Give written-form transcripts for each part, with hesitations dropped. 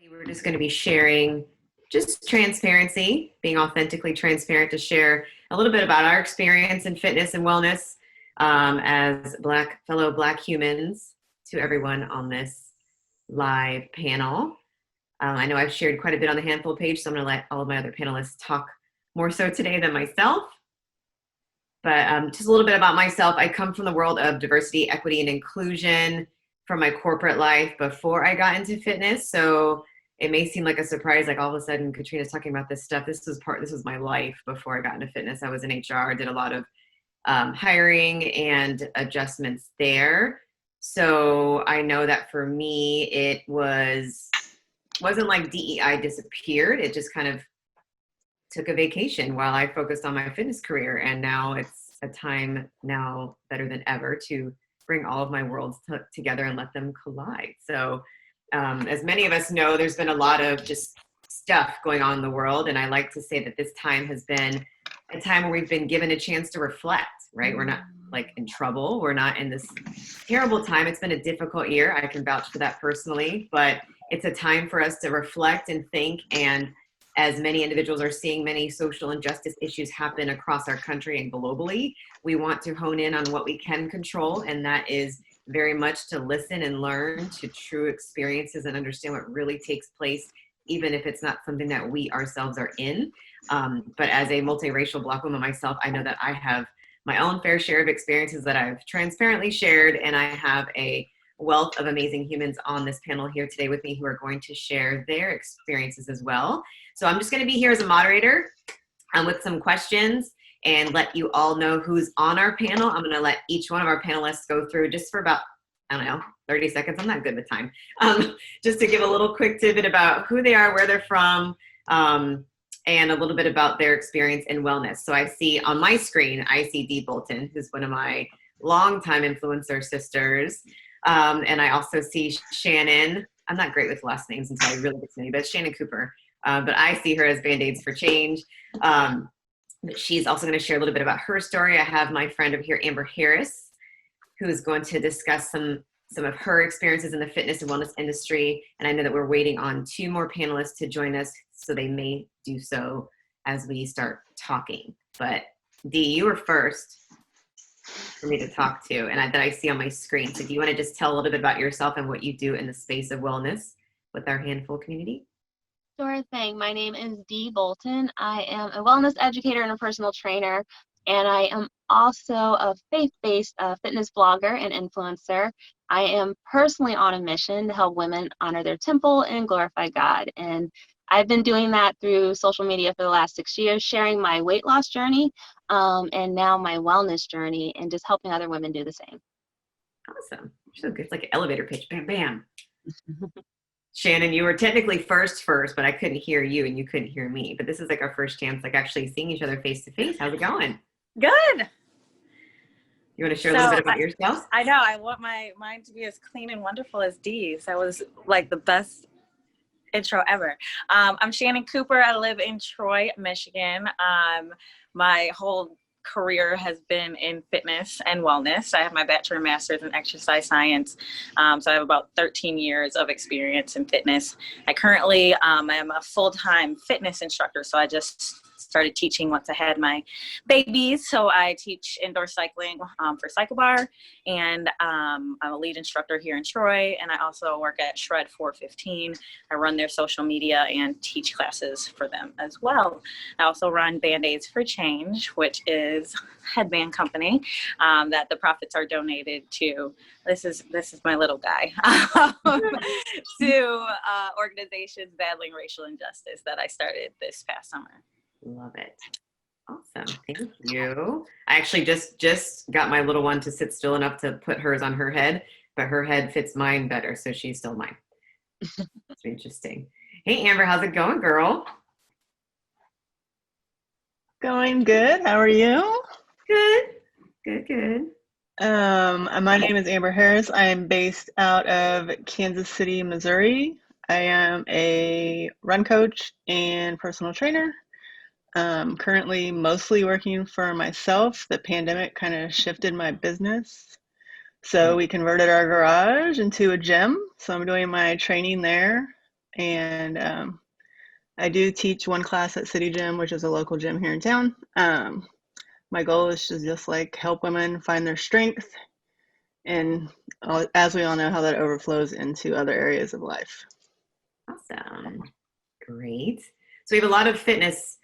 We're just going to be sharing just transparency, being authentically transparent to share a little bit about our experience in fitness and wellness as fellow Black humans to everyone on this live panel. I know I've shared quite a bit on the handful page, so I'm going to let all of my other panelists talk more so today than myself. But just a little bit about myself. I come from the world of diversity, equity, and inclusion from my corporate life before I got into fitness. So it may seem like a surprise, like all of a sudden Katrina's talking about this stuff. This was my life before I got into fitness. I was in HR, did a lot of hiring and adjustments there. So I know that for me, it wasn't like DEI disappeared. It just kind of took a vacation while I focused on my fitness career. And now it's a time now better than ever to bring all of my worlds together and let them collide. So as many of us know, there's been a lot of just stuff going on in the world. And I like to say that this time has been a time where we've been given a chance to reflect, right? We're not like in trouble. We're not in this terrible time. It's been a difficult year. I can vouch for that personally, but it's a time for us to reflect and think. And as many individuals are seeing many social injustice issues happen across our country and globally, we want to hone in on what we can control. And that is very much to listen and learn to true experiences and understand what really takes place, even if it's not something that we ourselves are in. But as a multiracial Black woman myself, I know that I have my own fair share of experiences that I've transparently shared, and I have a wealth of amazing humans on this panel here today with me who are going to share their experiences as well. So I'm just going to be here as a moderator with some questions and let you all know who's on our panel. I'm going to let each one of our panelists go through just for about, 30 seconds. I'm not good with time. Just to give a little quick tidbit about who they are, where they're from, and a little bit about their experience in wellness. So I see on my screen, I see Dee Bolton, who's one of my longtime influencer sisters. And I also see Shannon. I'm not great with last names until I really get to know you, but it's Shannon Cooper. But I see her as Band-Aids for Change. She's also going to share a little bit about her story. I have my friend over here, Amber Harris, who is going to discuss some of her experiences in the fitness and wellness industry. And I know that we're waiting on 2 more panelists to join us, so they may do so as we start talking. But Dee, you were first for me to talk to, and that I see on my screen. So do you want to just tell a little bit about yourself and what you do in the space of wellness with our handful community? Sure thing. My name is Dee Bolton. I am a wellness educator and a personal trainer, and I am also a faith-based fitness blogger and influencer. I am personally on a mission to help women honor their temple and glorify God. And I've been doing that through social media for the last 6 years, sharing my weight loss journey and now my wellness journey, and just helping other women do the same. Awesome. So good. It's like an elevator pitch. Bam, bam. Shannon, you were technically first, but I couldn't hear you and you couldn't hear me. But this is like our first chance, like actually seeing each other face to face. How's it going? Good. You want to share a little bit about yourself? I know. I want mine to be as clean and wonderful as Dee's. That was like the best intro ever. I'm Shannon Cooper. I live in Troy, Michigan. My whole career has been in fitness and wellness. I have my bachelor and master's in exercise science. So I have about 13 years of experience in fitness. I currently am a full-time fitness instructor. So I just started teaching once I had my babies. So I teach indoor cycling for Cycle Bar, and I'm a lead instructor here in Troy. And I also work at Shred 415. I run their social media and teach classes for them as well. I also run Band-Aids for Change, which is a headband company that the profits are donated to. This is my little guy to organizations battling racial injustice that I started this past summer. Love it. Awesome. Thank you. I actually just got my little one to sit still enough to put hers on her head, but her head fits mine better, so she's still mine. It's interesting. Hey, Amber, how's it going, girl? Going good. How are you? Good. My name is Amber Harris. I am based out of Kansas City, Missouri. I am a run coach and personal trainer. Currently mostly working for myself. The pandemic kind of shifted my business. So we converted our garage into a gym. So I'm doing my training there. and I do teach one class at City Gym, which is a local gym here in town. My goal is to just like help women find their strength, and as we all know, how that overflows into other areas of life. Awesome. Great. So we have a lot of fitness,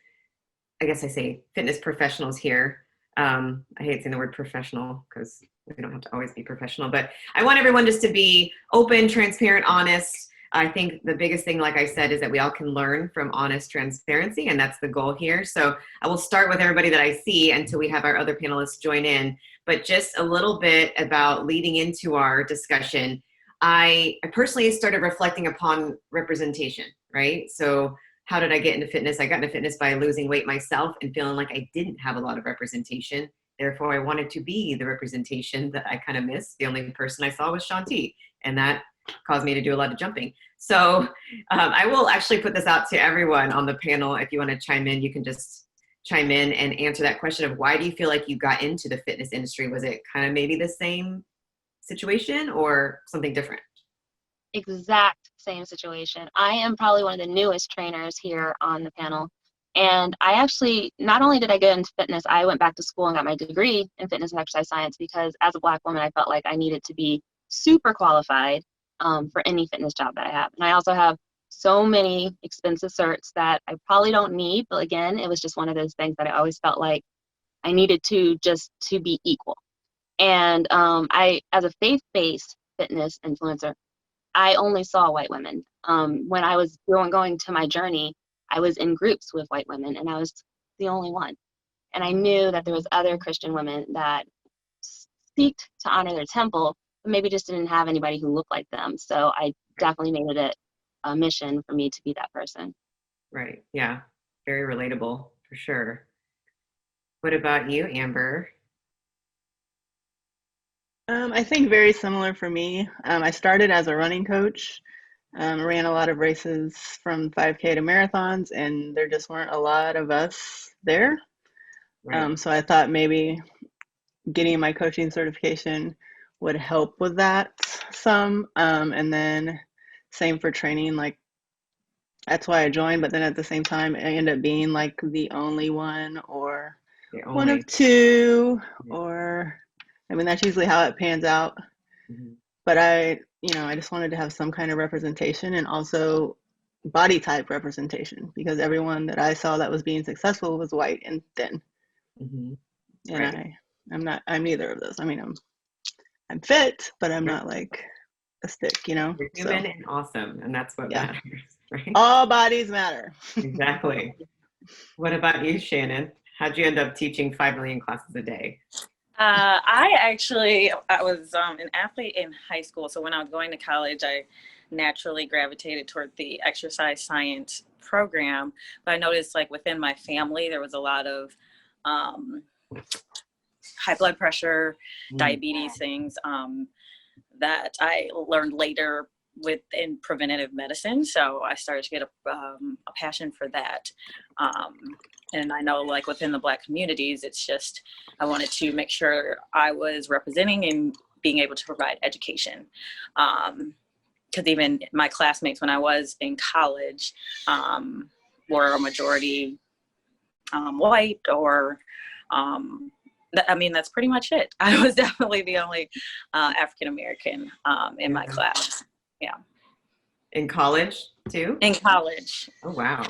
I guess I say fitness professionals here. I hate saying the word professional because we don't have to always be professional, but I want everyone just to be open, transparent, honest. I think the biggest thing, like I said, is that we all can learn from honest transparency, and that's the goal here. So I will start with everybody that I see until we have our other panelists join in. But just a little bit about leading into our discussion. I personally started reflecting upon representation, right? So how did I get into fitness? I got into fitness by losing weight myself and feeling like I didn't have a lot of representation. Therefore, I wanted to be the representation that I kind of missed. The only person I saw was Shanti, and that caused me to do a lot of jumping. So I will actually put this out to everyone on the panel. If you want to chime in, you can just chime in and answer that question of why do you feel like you got into the fitness industry? Was it kind of maybe the same situation or something different? Exact same situation. I am probably one of the newest trainers here on the panel. And I actually, not only did I get into fitness, I went back to school and got my degree in fitness and exercise science because as a Black woman, I felt like I needed to be super qualified for any fitness job that I have. And I also have so many expensive certs that I probably don't need. But again, it was just one of those things that I always felt like I needed to just to be equal. And as a faith-based fitness influencer, I only saw white women. When I was going to my journey, I was in groups with white women, and I was the only one. And I knew that there was other Christian women that seeked to honor their temple, but maybe just didn't have anybody who looked like them. So I definitely made it a mission for me to be that person. Right. Yeah. Very relatable for sure. What about you, Amber? I think very similar for me. I started as a running coach, ran a lot of races from 5K to marathons, and there just weren't a lot of us there. Right. So I thought maybe getting my coaching certification would help with that some. And then same for training, like that's why I joined. But then at the same time, I ended up being like the only one or one of two, or I mean, that's usually how it pans out. Mm-hmm. But I just wanted to have some kind of representation and also body type representation because everyone that I saw that was being successful was white and thin. Mm-hmm. And Right. I'm neither of those. I mean, I'm fit, but I'm not like a stick, You're human So and awesome, and that's what yeah, matters, right? all bodies matter. Exactly. What about you, Shannon? How'd you end up teaching 5 million classes a day? I was an athlete in high school. So when I was going to college, I naturally gravitated toward the exercise science program. But I noticed like within my family, there was a lot of high blood pressure, diabetes things that I learned later within preventative medicine. So I started to get a passion for that. And I know like within the Black communities, it's just, I wanted to make sure I was representing and being able to provide education. Because even my classmates when I was in college were a majority white or I mean, that's pretty much it. I was definitely the only African-American in my class. Yeah. In college too? In college. Oh, wow.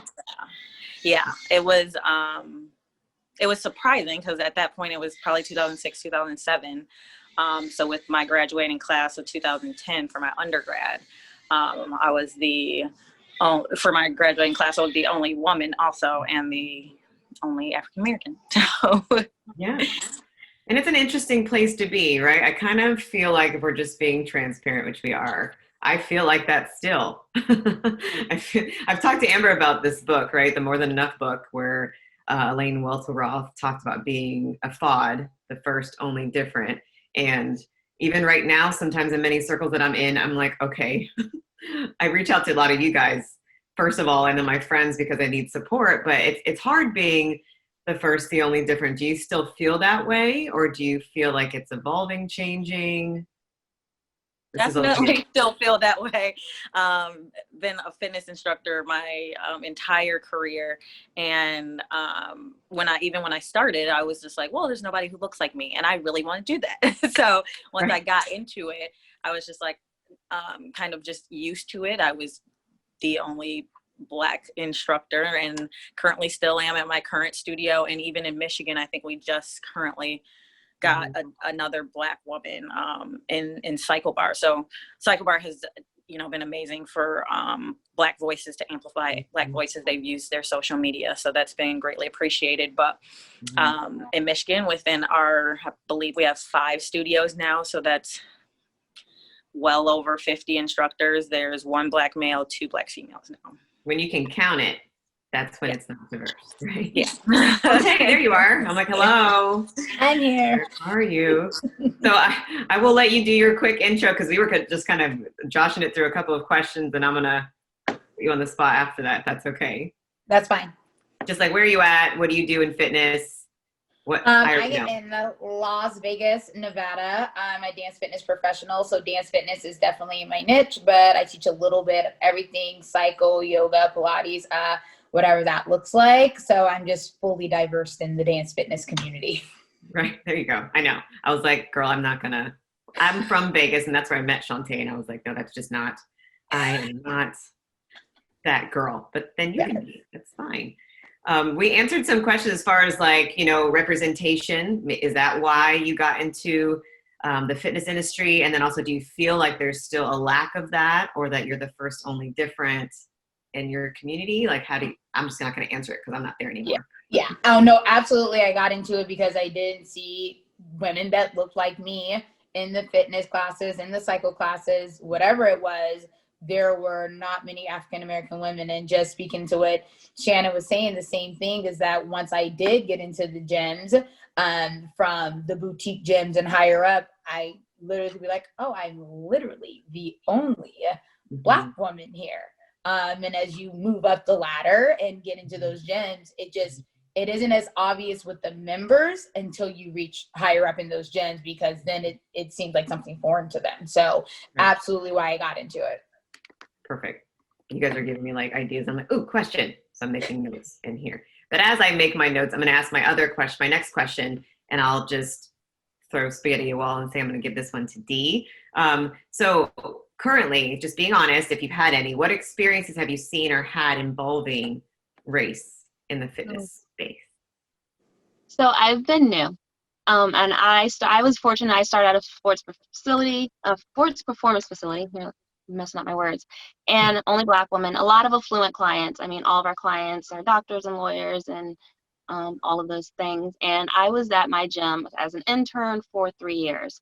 Yeah. It was surprising because at that point it was probably 2006, 2007. So with my graduating class of 2010 for my undergrad, I was for my graduating class, I was the only woman also and the only African-American. So Yeah. And it's an interesting place to be, right? I kind of feel like if we're just being transparent, which we are, I feel like that still. I've talked to Amber about this book, right? The More Than Enough book, where Elaine Welteroth talked about being a FOD, the first, only different. And even right now, sometimes in many circles that I'm in, I'm like, okay, I reach out to a lot of you guys, first of all, and then my friends because I need support, but it's hard being the first, the only different. Do you still feel that way, or do you feel like it's evolving, changing? This is Definitely still feel that way. Been a fitness instructor my entire career, and when I started, I was just like, well, there's nobody who looks like me, and I really want to do that. So once I got into it, I was just like, kind of just used to it. I was the only Black instructor, and currently still am at my current studio. And even in Michigan, I think we just currently got another Black woman in Cycle Bar. So Cycle Bar has, been amazing for Black voices, to amplify Black voices. They've used their social media, so that's been greatly appreciated. But in Michigan, within I believe we have 5 studios now, so that's well over 50 instructors. There's 1 Black male, 2 Black females now. When you can count it, that's when it's not diverse, right? Yeah. Okay, there you are. I'm like, hello. I'm here. Where are you? So I will let you do your quick intro, because we were just kind of joshing it through a couple of questions, and I'm going to put you on the spot after that, if that's okay. That's fine. Just like, where are you at? What do you do in fitness? I am in Las Vegas, Nevada. I'm a dance fitness professional, so dance fitness is definitely my niche, but I teach a little bit of everything: cycle, yoga, Pilates, whatever that looks like. So I'm just fully diverse in the dance fitness community. Right, there you go. I know. I was like, girl, I'm from Vegas, and that's where I met Shantae, and I was like, no, that's just not, I am not that girl. But then you can be. That's fine. We answered some questions as far as representation. Is that why you got into the fitness industry? And then also, do you feel like there's still a lack of that, or that you're the first only different in your community? Like, I'm just not going to answer it because I'm not there anymore. Yeah. Oh, no, absolutely. I got into it because I didn't see women that looked like me in the fitness classes, in the cycle classes, whatever it was. There were not many African-American women. And just speaking to what Shannon was saying, the same thing is that once I did get into the gyms, from the boutique gyms and higher up, I literally could be like, oh, I'm literally the only Black woman here. And as you move up the ladder and get into those gyms, it isn't as obvious with the members until you reach higher up in those gyms, because then it seems like something foreign to them. So absolutely why I got into it. Perfect. You guys are giving me ideas. I'm like, ooh, question. So I'm making notes in here. But as I make my notes, I'm going to ask my next question, and I'll just throw spaghetti at a wall and say I'm going to give this one to Dee. So currently, just being honest, if you've had any, what experiences have you seen or had involving race in the fitness space? So I've been new. And I was fortunate. I started at a sports performance facility. Messing up my words, and only Black women, a lot of affluent clients. I mean, all of our clients are doctors and lawyers and all of those things. And I was at my gym as an intern for 3 years.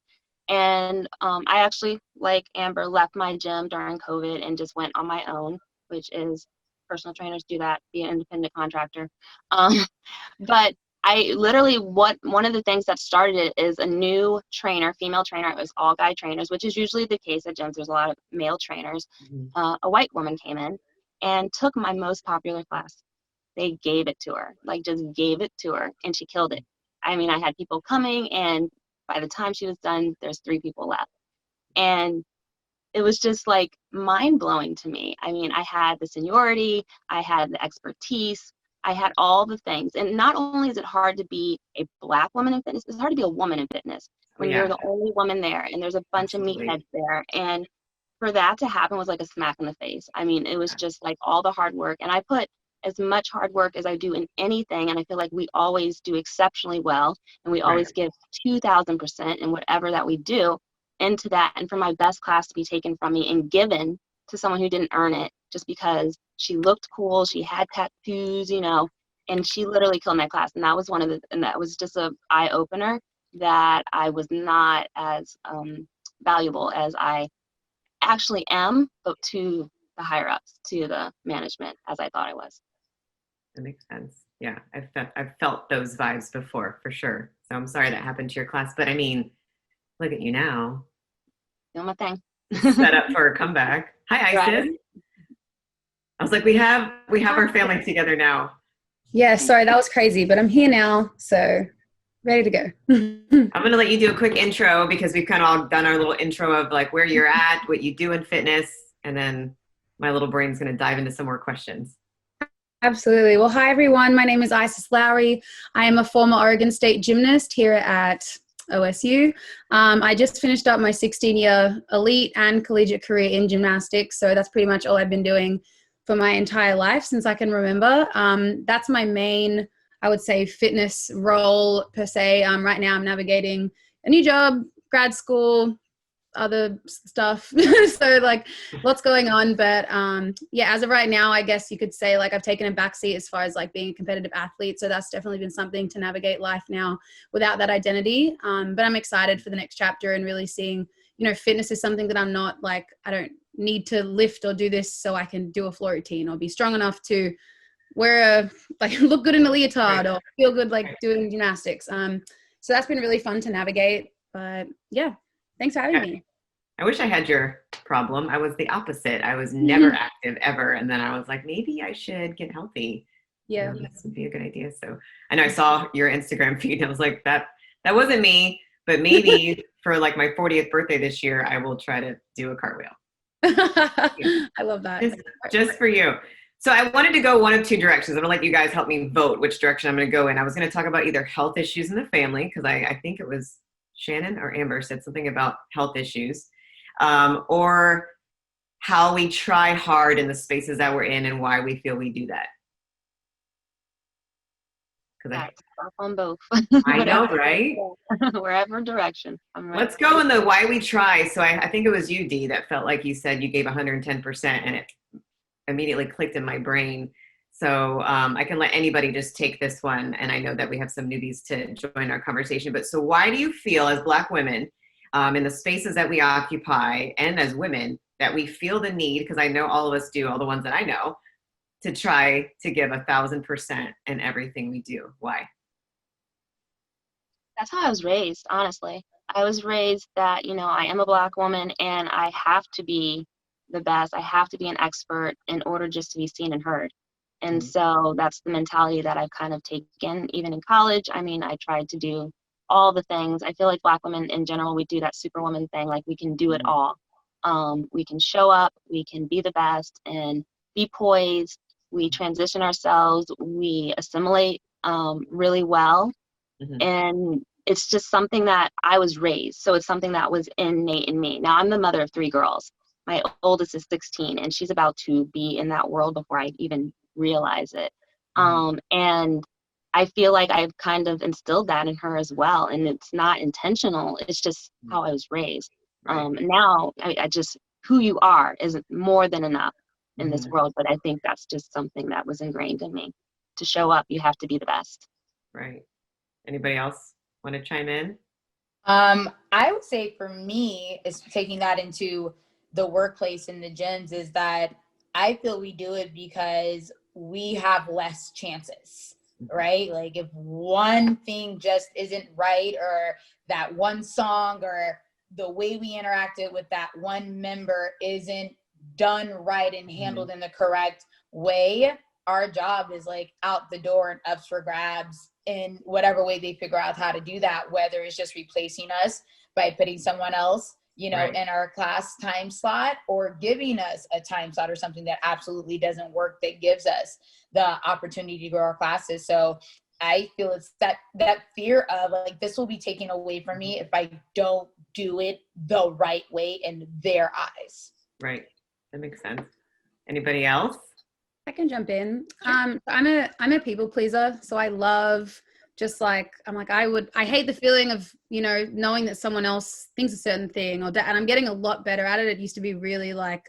And I actually, like Amber, left my gym during COVID and just went on my own, which is personal trainers do that, be an independent contractor. But I literally, one of the things that started it is a new trainer, female trainer. It was all guy trainers, which is usually the case at gyms. There's a lot of male trainers. A white woman came in and took my most popular class. They gave it to her, just gave it to her, and she killed it. I mean, I had people coming, and by the time she was done, there's 3 people left. And it was just mind blowing to me. I mean, I had the seniority, I had the expertise, I had all the things. And not only is it hard to be a Black woman in fitness, it's hard to be a woman in fitness when you're the only woman there and there's a bunch of meatheads there. And for that to happen was like a smack in the face. I mean, it was just all the hard work. And I put as much hard work as I do in anything. And I feel like we always do exceptionally well. And we always give 2,000% in whatever that we do into that. And for my best class to be taken from me and given to someone who didn't earn it just because she looked cool, she had tattoos, and she literally killed my class. And that was and that was just a eye opener that I was not as valuable as I actually am, but to the higher ups, to the management, as I thought I was. That makes sense. Yeah, I've felt those vibes before, for sure. So I'm sorry that happened to your class, but I mean, look at you now. Doing my thing. Set up for a comeback. Hi, Isis. Right. I was like, we have our family together now. Yeah, sorry, that was crazy, but I'm here now, so Ready to go. I'm going to let you do a quick intro because we've kind of all done our little intro of like where you're at, what you do in fitness, and then my little brain's going to dive into some more questions. Absolutely. Well, hi, everyone. My name is Isis Lowry. I am a former Oregon State gymnast here at OSU. I just finished up my 16-year elite and collegiate career in gymnastics, so that's pretty much all I've been doing for my entire life since I can remember. That's my main, I would say, fitness role per se. Right now I'm navigating a new job, grad school, other stuff. So like lots going on, but yeah, as of right now, I guess you could say like I've taken a backseat as far as like being a competitive athlete. So that's definitely been something to navigate life now without that identity. But I'm excited for the next chapter and really seeing, you know, fitness is something that I'm not like, I don't need to lift or do this so I can do a floor routine or be strong enough to wear a, like look good in a leotard or feel good like doing gymnastics. So that's been really fun to navigate, but yeah. Thanks for having me. I wish I had your problem. I was the opposite. I was never active ever. And then I was like, maybe I should get healthy. Yeah. This would be a good idea. So I know I saw your Instagram feed and I was like, that wasn't me, but maybe for like my 40th birthday this year, I will try to do a cartwheel. I love that. Just for you. So I wanted to go one of two directions. I'm gonna let you guys help me vote which direction I'm gonna go in. I was gonna talk about either health issues in the family, because I think it was Shannon or Amber said something about health issues, or how we try hard in the spaces that we're in and why we feel we do that. Because on both. I know, right? Wherever direction. I'm ready. Let's go in the why we try. So I think it was you, Dee, that felt like you said you gave 110%, and it immediately clicked in my brain. So I can let anybody just take this one. And I know that we have some newbies to join our conversation. But so why do you feel as Black women in the spaces that we occupy and as women that we feel the need, because I know all of us do, all the ones that I know, to try to give 1,000% in everything we do? Why? That's how I was raised, honestly. I was raised that, you know, I am a Black woman and I have to be the best. I have to be an expert in order just to be seen and heard. And so that's the mentality that I've kind of taken, even in college. I mean, I tried to do all the things. I feel like Black women in general, we do that superwoman thing. Like we can do it all. We can show up, we can be the best and be poised. We transition ourselves, we assimilate really well. And it's just something that I was raised. So it's something that was innate in me. Now I'm the mother of 3 girls. My oldest is 16 and she's about to be in that world before I even realize it. And I feel like I've kind of instilled that in her as well. And it's not intentional. It's just how I was raised. Now I just, who you are is more than enough in this world. But I think that's just something that was ingrained in me. To show up, you have to be the best. Right. Anybody else want to chime in? I would say for me, is taking that into the workplace and the gyms, is that I feel we do it because we have less chances, right? Like if one thing just isn't right, or that one song, or the way we interacted with that one member isn't done right and handled in the correct way, our job is like out the door and up for grabs in whatever way they figure out how to do that, whether it's just replacing us by putting someone else, you know, in our class time slot, or giving us a time slot or something that absolutely doesn't work, that gives us the opportunity to grow our classes. So I feel it's that fear of like, this will be taken away from me if I don't do it the right way in their eyes. Right. That makes sense. Anybody else? I can jump in. I'm a people pleaser. So I love just like, I hate the feeling of, you know, knowing that someone else thinks a certain thing and I'm getting a lot better at it. It used to be really like,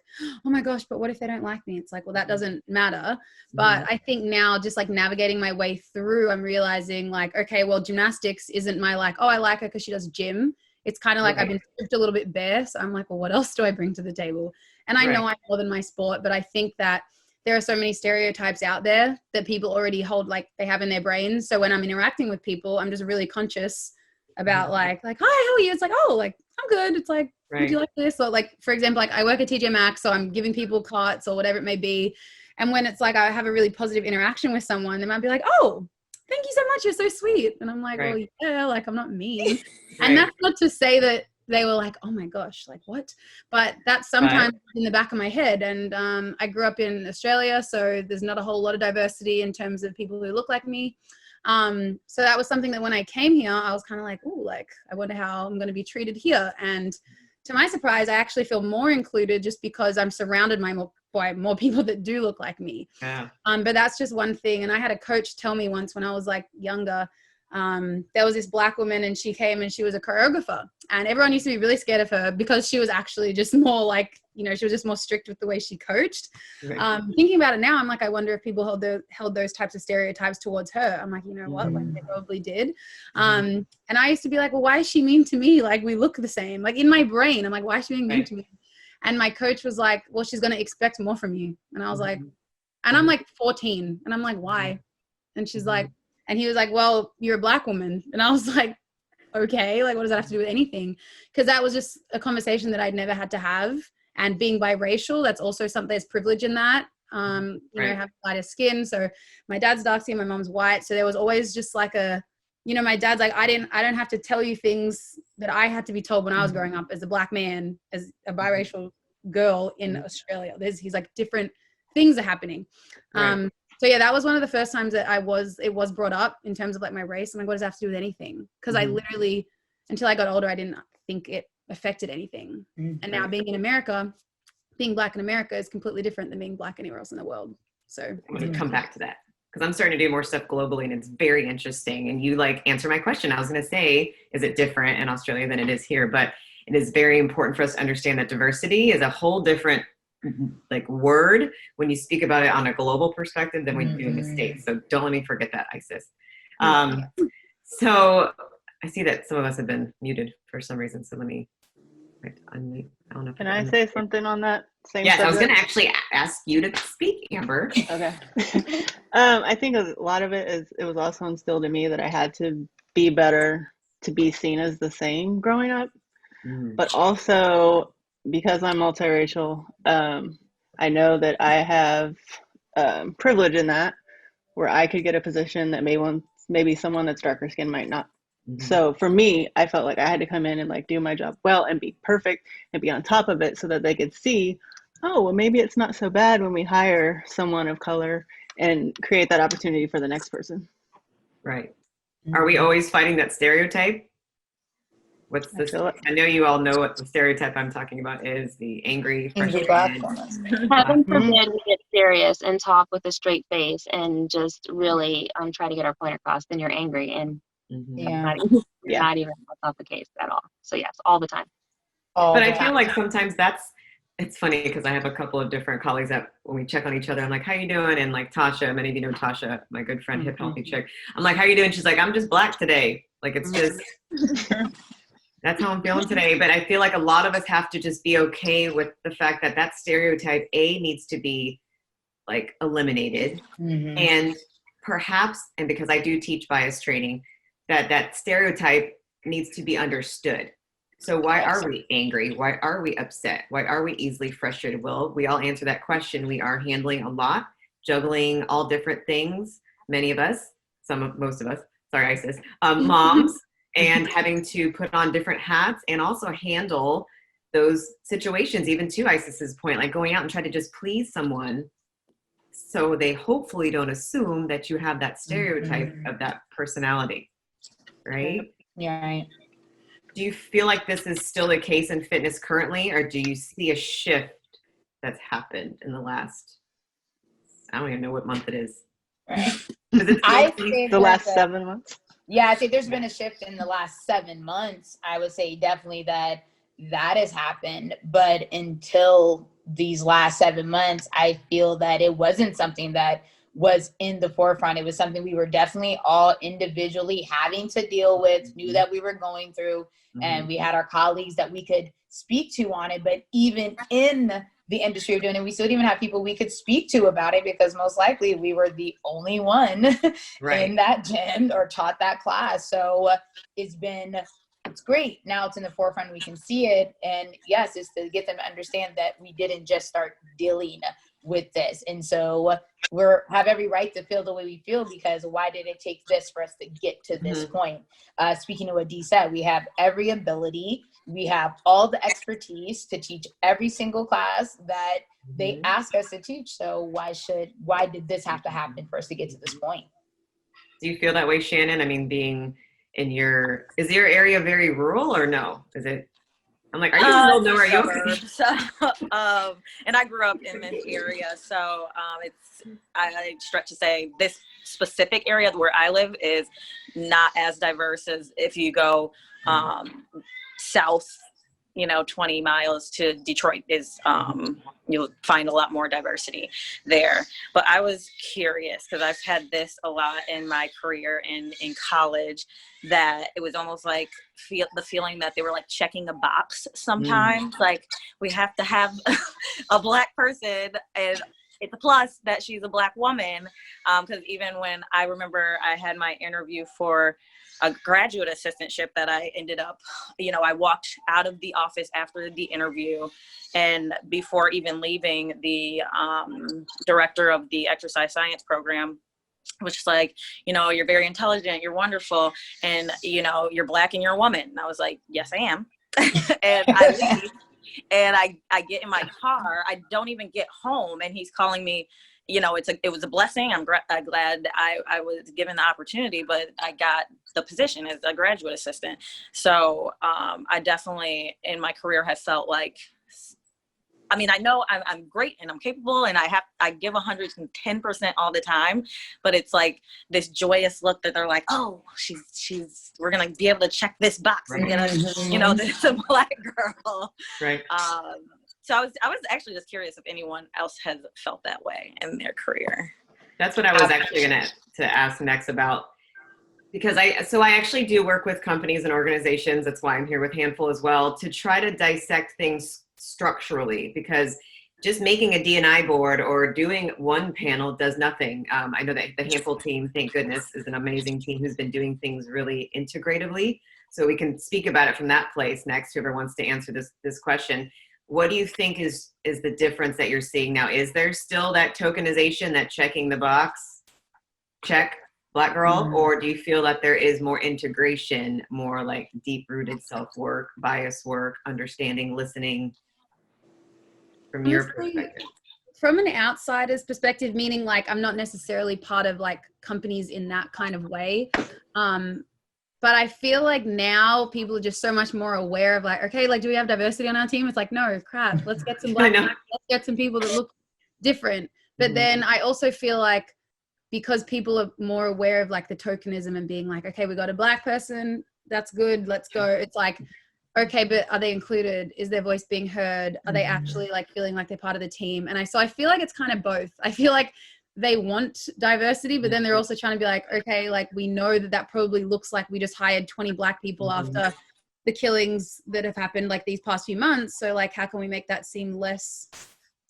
oh my gosh, but what if they don't like me? It's like, well, that doesn't matter. But I think now just like navigating my way through, I'm realizing like, okay, well, gymnastics isn't my like, oh, I like her because she does gym. It's kind of like I've been stripped a little bit bare. So I'm like, well, what else do I bring to the table? And I know I'm more than my sport, but I think that there are so many stereotypes out there that people already hold, like they have in their brains. So when I'm interacting with people, I'm just really conscious about like, hi, how are you? It's like, oh, like, I'm good. It's like, would you like this? Or like, for example, like I work at TJ Maxx, so I'm giving people carts or whatever it may be. And when it's like, I have a really positive interaction with someone, they might be like, oh, thank you so much, you're so sweet. And I'm like, Right. well, yeah, like I'm not mean. Right. And that's not to say that they were like, oh my gosh, like what? But that's sometimes in the back of my head. And I grew up in Australia, so there's not a whole lot of diversity in terms of people who look like me. So that was something that when I came here, I was kind of like, oh, like I wonder how I'm going to be treated here. And to my surprise, I actually feel more included just because I'm surrounded by more people that do look like me. Yeah. But that's just one thing. And I had a coach tell me once when I was like younger, there was this black woman and she came and she was a choreographer, and everyone used to be really scared of her because she was actually just more like, you know, she was just more strict with the way she coached. Right. Thinking about it now, I'm like, I wonder if people held those types of stereotypes towards her. I'm like, you know what, like they probably did. And I used to be like, well, why is she mean to me? Like we look the same. Like in my brain, I'm like, why is she being mean to me? And my coach was like, well, she's going to expect more from you. And I was like, and I'm like 14, and I'm like, why? And she's like, and he was like, well, you're a black woman. And I was like, okay, like what does that have to do with anything? Because that was just a conversation that I'd never had to have. And being biracial, that's also something, there's privilege in that. You know, have lighter skin. So my dad's dark skin, my mom's white. So there was always just like a, you know, my dad's like, I don't have to tell you things that I had to be told when I was growing up as a black man, as a biracial girl in Australia. He's like, different things are happening. So yeah, that was one of the first times that it was brought up in terms of like my race. I'm like, what does that have to do with anything? Because I literally, until I got older, I didn't think it affected anything. And now being in America, being black in America is completely different than being black anywhere else in the world. So I'm going to come back to that because I'm starting to do more stuff globally, and it's very interesting. And you like answer my question. I was going to say, is it different in Australia than it is here? But it is very important for us to understand that diversity is a whole different like word when you speak about it on a global perspective than when you do in the States. So don't let me forget that, Isis. So I see that some of us have been muted for some reason. So let me unmute. I don't know. Can I say something on that same Yes, subject? I was going to actually ask you to speak, Amber. Okay. I think a lot of it is, it was also instilled in me that I had to be better to be seen as the same growing up. But also because I'm multiracial, I know that I have privilege in that, where I could get a position that maybe someone that's darker skinned might not. So for me, I felt like I had to come in and like do my job well and be perfect and be on top of it so that they could see, oh, well, maybe it's not so bad when we hire someone of color, and create that opportunity for the next person. Right. Are we always fighting that stereotype? What's this? I know you all know what the stereotype I'm talking about is, the angry, frustrated. Heaven forbid we get serious and talk with a straight face and just really try to get our point across, then you're angry, and not even that's not the case at all. So yes, all the time. But I feel like sometimes it's funny because I have a couple of different colleagues that when we check on each other, I'm like, how you doing? And like Tasha, many of you know Tasha, my good friend, hip healthy chick. I'm like, how you doing? She's like, I'm just black today. Like, it's just, that's how I'm feeling today. But I feel like a lot of us have to just be okay with the fact that that stereotype needs to be like eliminated. And perhaps, and because I do teach bias training, that stereotype needs to be understood. So why are we angry? Why are we upset? Why are we easily frustrated? Well, we all answer that question. We are handling a lot, juggling all different things. Many of us, most of us, sorry, Isis, moms, and having to put on different hats and also handle those situations, even to Isis's point, like going out and try to just please someone so they hopefully don't assume that you have that stereotype of that personality, right? Yeah, right. Do you feel like this is still the case in fitness currently, or do you see a shift that's happened in the last, I don't even know what month it is. I say the last 7 months. Yeah, I say there's been a shift in the last 7 months. I would say definitely that has happened. But until these last 7 months, I feel that it wasn't something that was in the forefront. It was something we were definitely all individually having to deal with, knew that we were going through, and we had our colleagues that we could speak to on it. But even in the industry of doing it, we still didn't even have people we could speak to about it, because most likely we were the only one in that gym or taught that class. So it's great. Now it's in the forefront. We can see it. And yes, it's to get them to understand that we didn't just start dealing with this. And so we're have every right to feel the way we feel, because why did it take this for us to get to this point? Speaking of what Dee said, we have every ability, we have all the expertise to teach every single class that they ask us to teach. So why did this have to happen for us to get to this point? Do you feel that way, Shannon? I mean, being in is your area very rural or no? Is it? I'm like, are you in the middle of nowhere? Are you okay? So, and I grew up in this area, so I stretch to say this specific area where I live is not as diverse as if you go south, 20 miles to Detroit is, you'll find a lot more diversity there. But I was curious because I've had this a lot in my career in college, that it was almost like the feeling that they were like checking a box sometimes. Like, we have to have a Black person, and it's a plus that she's a Black woman. Because even when I remember I had my interview for a graduate assistantship that I ended up, I walked out of the office after the interview, and before even leaving, the director of the exercise science program, which is like, you're very intelligent, you're wonderful, and you're Black and you're a woman. And I was like, yes, I am. And I leave, and I get in my car. I don't even get home, and he's calling me. It was a blessing. I'm glad I was given the opportunity, but I got the position as a graduate assistant. So I definitely in my career have felt like, I know I'm great and I'm capable, and I give 110% all the time, but it's like this joyous look that they're like, oh, we're going to be able to check this box and get this a Black girl. Right. So I was actually just curious if anyone else has felt that way in their career. That's what I was actually going to ask next about, because I actually do work with companies and organizations. That's why I'm here with Handful as well, to try to dissect things structurally, because just making a D&I board or doing one panel does nothing. I know that the Handful team, thank goodness, is an amazing team who's been doing things really integratively. So we can speak about it from that place next, whoever wants to answer this question. What do you think is the difference that you're seeing now? Is there still that tokenization, that checking the box, check, Black girl, or do you feel that there is more integration, more like deep-rooted self-work, bias work, understanding, listening, from your perspective? From an outsider's perspective, meaning like I'm not necessarily part of like companies in that kind of way. But I feel like now people are just so much more aware of like, okay, like, do we have diversity on our team? It's like, no, crap. Let's get some Black, let's get some people that look different. But then I also feel like, because people are more aware of like the tokenism and being like, okay, we got a Black person, that's good, let's go. It's like, okay, but are they included? Is their voice being heard? Are they actually like feeling like they're part of the team? And I feel like it's kind of both. I feel like they want diversity, but then they're also trying to be like, okay, like we know that probably looks like we just hired 20 Black people after the killings that have happened like these past few months. So like, how can we make that seem less,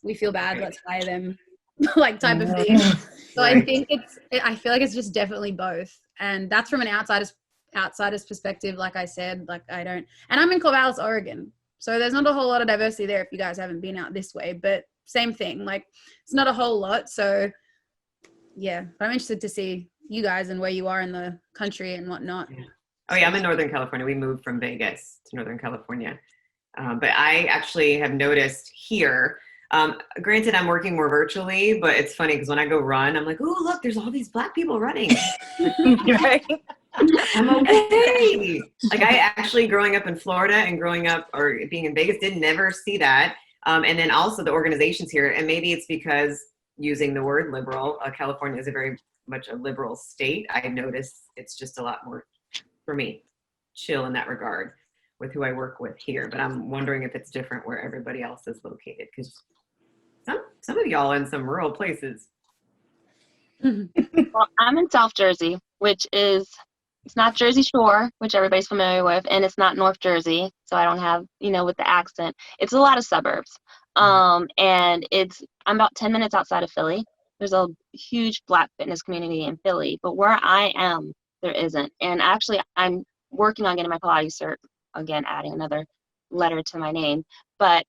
we feel bad, let's hire them, like type of thing. So I think I feel like it's just definitely both. And that's from an outsider's perspective. Like I said, like and I'm in Corvallis, Oregon. So there's not a whole lot of diversity there if you guys haven't been out this way, but same thing, like it's not a whole lot. So yeah, but I'm interested to see you guys and where you are in the country and whatnot. Oh yeah, I'm in Northern California. We moved from Vegas to Northern California. But I actually have noticed here, granted I'm working more virtually, but it's funny because when I go run, I'm like, oh, look, there's all these Black people running. I'm okay. Like I actually growing up in Florida and growing up or being in Vegas did never see that. And then also the organizations here, and maybe it's because using the word liberal, California is a very much a liberal state. I notice it's just a lot more, for me, chill in that regard with who I work with here. But I'm wondering if it's different where everybody else is located, because some of y'all in some rural places. Well, I'm in South Jersey, which is, it's not Jersey Shore, which everybody's familiar with, and it's not North Jersey, so I don't have, with the accent. It's a lot of suburbs. And I'm about 10 minutes outside of Philly. There's a huge Black fitness community in Philly, but where I am, there isn't. And actually, I'm working on getting my Pilates cert, again, adding another letter to my name. But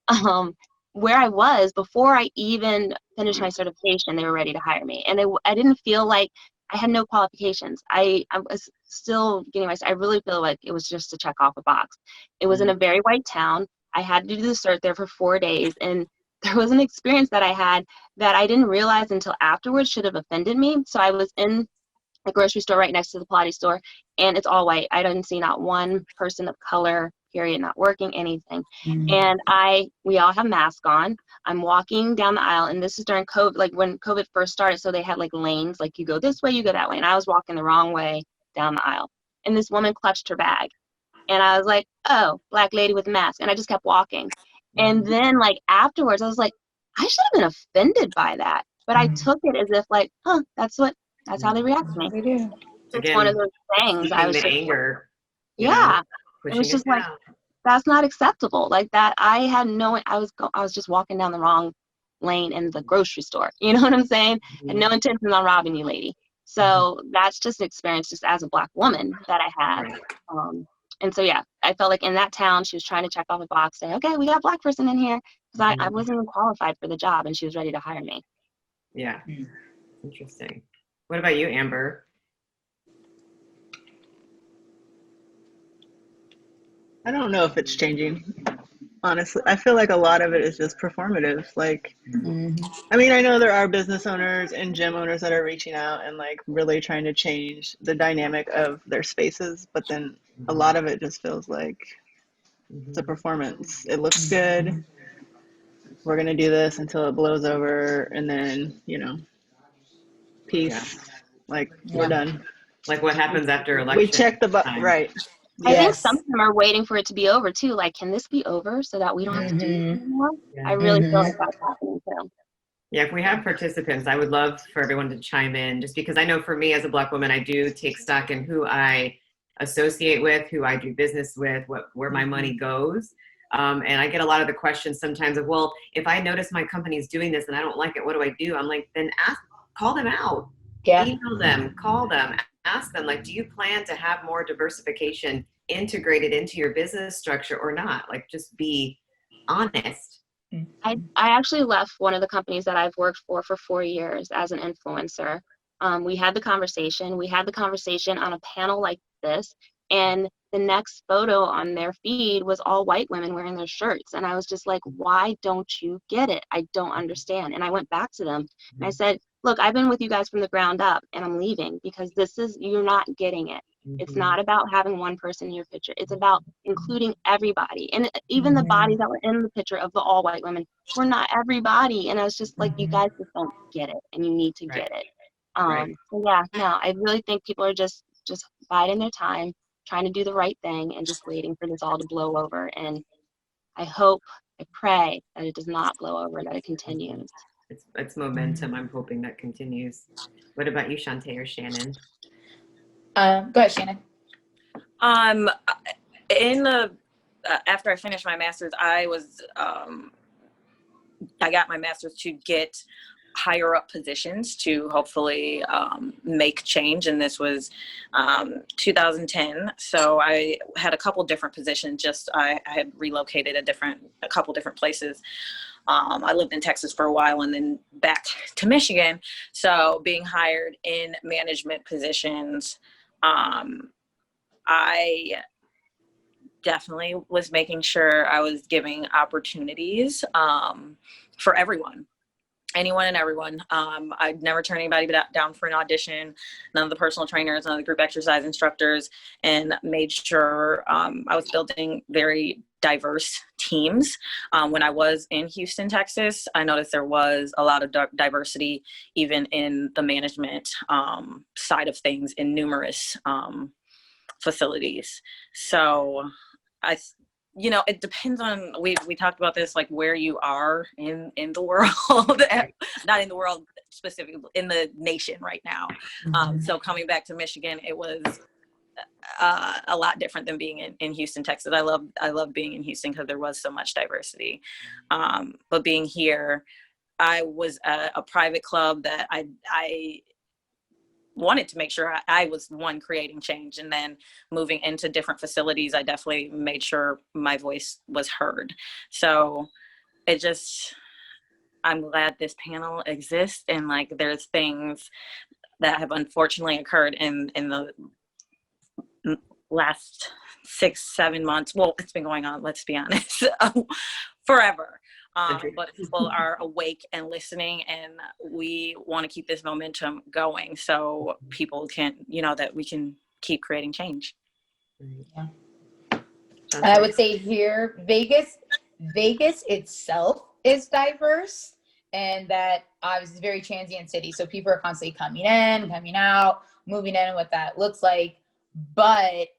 where I was before I even finished my certification, they were ready to hire me. And I didn't feel like I had no qualifications. I was still getting I really feel like it was just to check off a box. It was in a very white town. I had to do the cert there for 4 days. And there was an experience that I had that I didn't realize until afterwards should have offended me. So I was in a grocery store right next to the Pilates store, and it's all white. I didn't see not one person of color, period, not working, anything. And we all have masks on. I'm walking down the aisle, and this is during COVID, like when COVID first started. So they had like lanes, like you go this way, you go that way. And I was walking the wrong way down the aisle. And this woman clutched her bag. And I was like, oh, Black lady with a mask. And I just kept walking. And then like afterwards, I was like, I should have been offended by that. But I took it as if like, that's how they react to me. They do. So it's one of those things. I Keeping was the just anger, yeah. It pushing was it just like, down. that's not acceptable. Like that, I had no, I was just walking down the wrong lane in the grocery store. You know what I'm saying? And no intentions on robbing you, lady. So that's just an experience just as a Black woman that I had. Right. And so, yeah, I felt like in that town, she was trying to check off a box, say, okay, we got a Black person in here. Because I wasn't even qualified for the job, and she was ready to hire me. Yeah. Interesting. What about you, Amber? I don't know if it's changing. Honestly, I feel like a lot of it is just performative. Like, I mean, I know there are business owners and gym owners that are reaching out and like really trying to change the dynamic of their spaces, but then a lot of it just feels like it's a performance. It looks good. We're going to do this until it blows over, and then, peace. Like, we're done. Like what happens after election? We check the time. right. I think some of them are waiting for it to be over too. Like, can this be over so that we don't have to do this anymore? Yeah. I really feel like that's happening too. Yeah, if we have participants, I would love for everyone to chime in, just because I know for me as a Black woman, I do take stock in who I associate with, who I do business with, where my money goes. And I get a lot of the questions sometimes of, well, if I notice my company's doing this and I don't like it, what do I do? I'm like, then call them out. Email them, call them, ask them, like, do you plan to have more diversification integrated into your business structure or not? Like, just be honest. I actually left one of the companies that I've worked for 4 years as an influencer. We had the conversation. We had the conversation on a panel like this, and the next photo on their feed was all white women wearing their shirts. And I was just like, why don't you get it? I don't understand. And I went back to them and I said, look, I've been with you guys from the ground up, and I'm leaving because you're not getting it. It's not about having one person in your picture. It's about including everybody. And even the bodies that were in the picture of the all white women were not everybody. And I was just like, you guys just don't get it, and you need to get it. So yeah, no, I really think people are just biding their time, trying to do the right thing, and just waiting for this all to blow over. And I pray that it does not blow over, that it continues. It's momentum. I'm hoping that continues. What about you, Shantae or Shannon? Go ahead, Shannon. After I finished my master's, I got my master's to get higher up positions to hopefully make change, and this was 2010. So I had a couple different positions. I had relocated a couple different places. I lived in Texas for a while and then back to Michigan. So being hired in management positions, I definitely was making sure I was giving opportunities for anyone and everyone. I'd never turn anybody down for an audition, none of the personal trainers, none of the group exercise instructors, and made sure I was building very diverse teams. When I was in Houston, Texas, I noticed there was a lot of diversity even in the management side of things in numerous facilities. So it depends on, we talked about this, like where you are in the world, not in the world specifically, in the nation right now. So coming back to Michigan, it was a lot different than being in Houston, Texas. I love being in Houston because there was so much diversity. But being here, I was at a private club that I wanted to make sure I was one creating change, and then moving into different facilities, I definitely made sure my voice was heard. So it just, I'm glad this panel exists, and like there's things that have unfortunately occurred in the last 6-7 months. Well, it's been going on, let's be honest, forever. But people are awake and listening, and we want to keep this momentum going so people can, that we can keep creating change. Yeah. And I would say here, Vegas itself is diverse, and that obviously is a very transient city. So people are constantly coming in, coming out, moving in, and what that looks like. But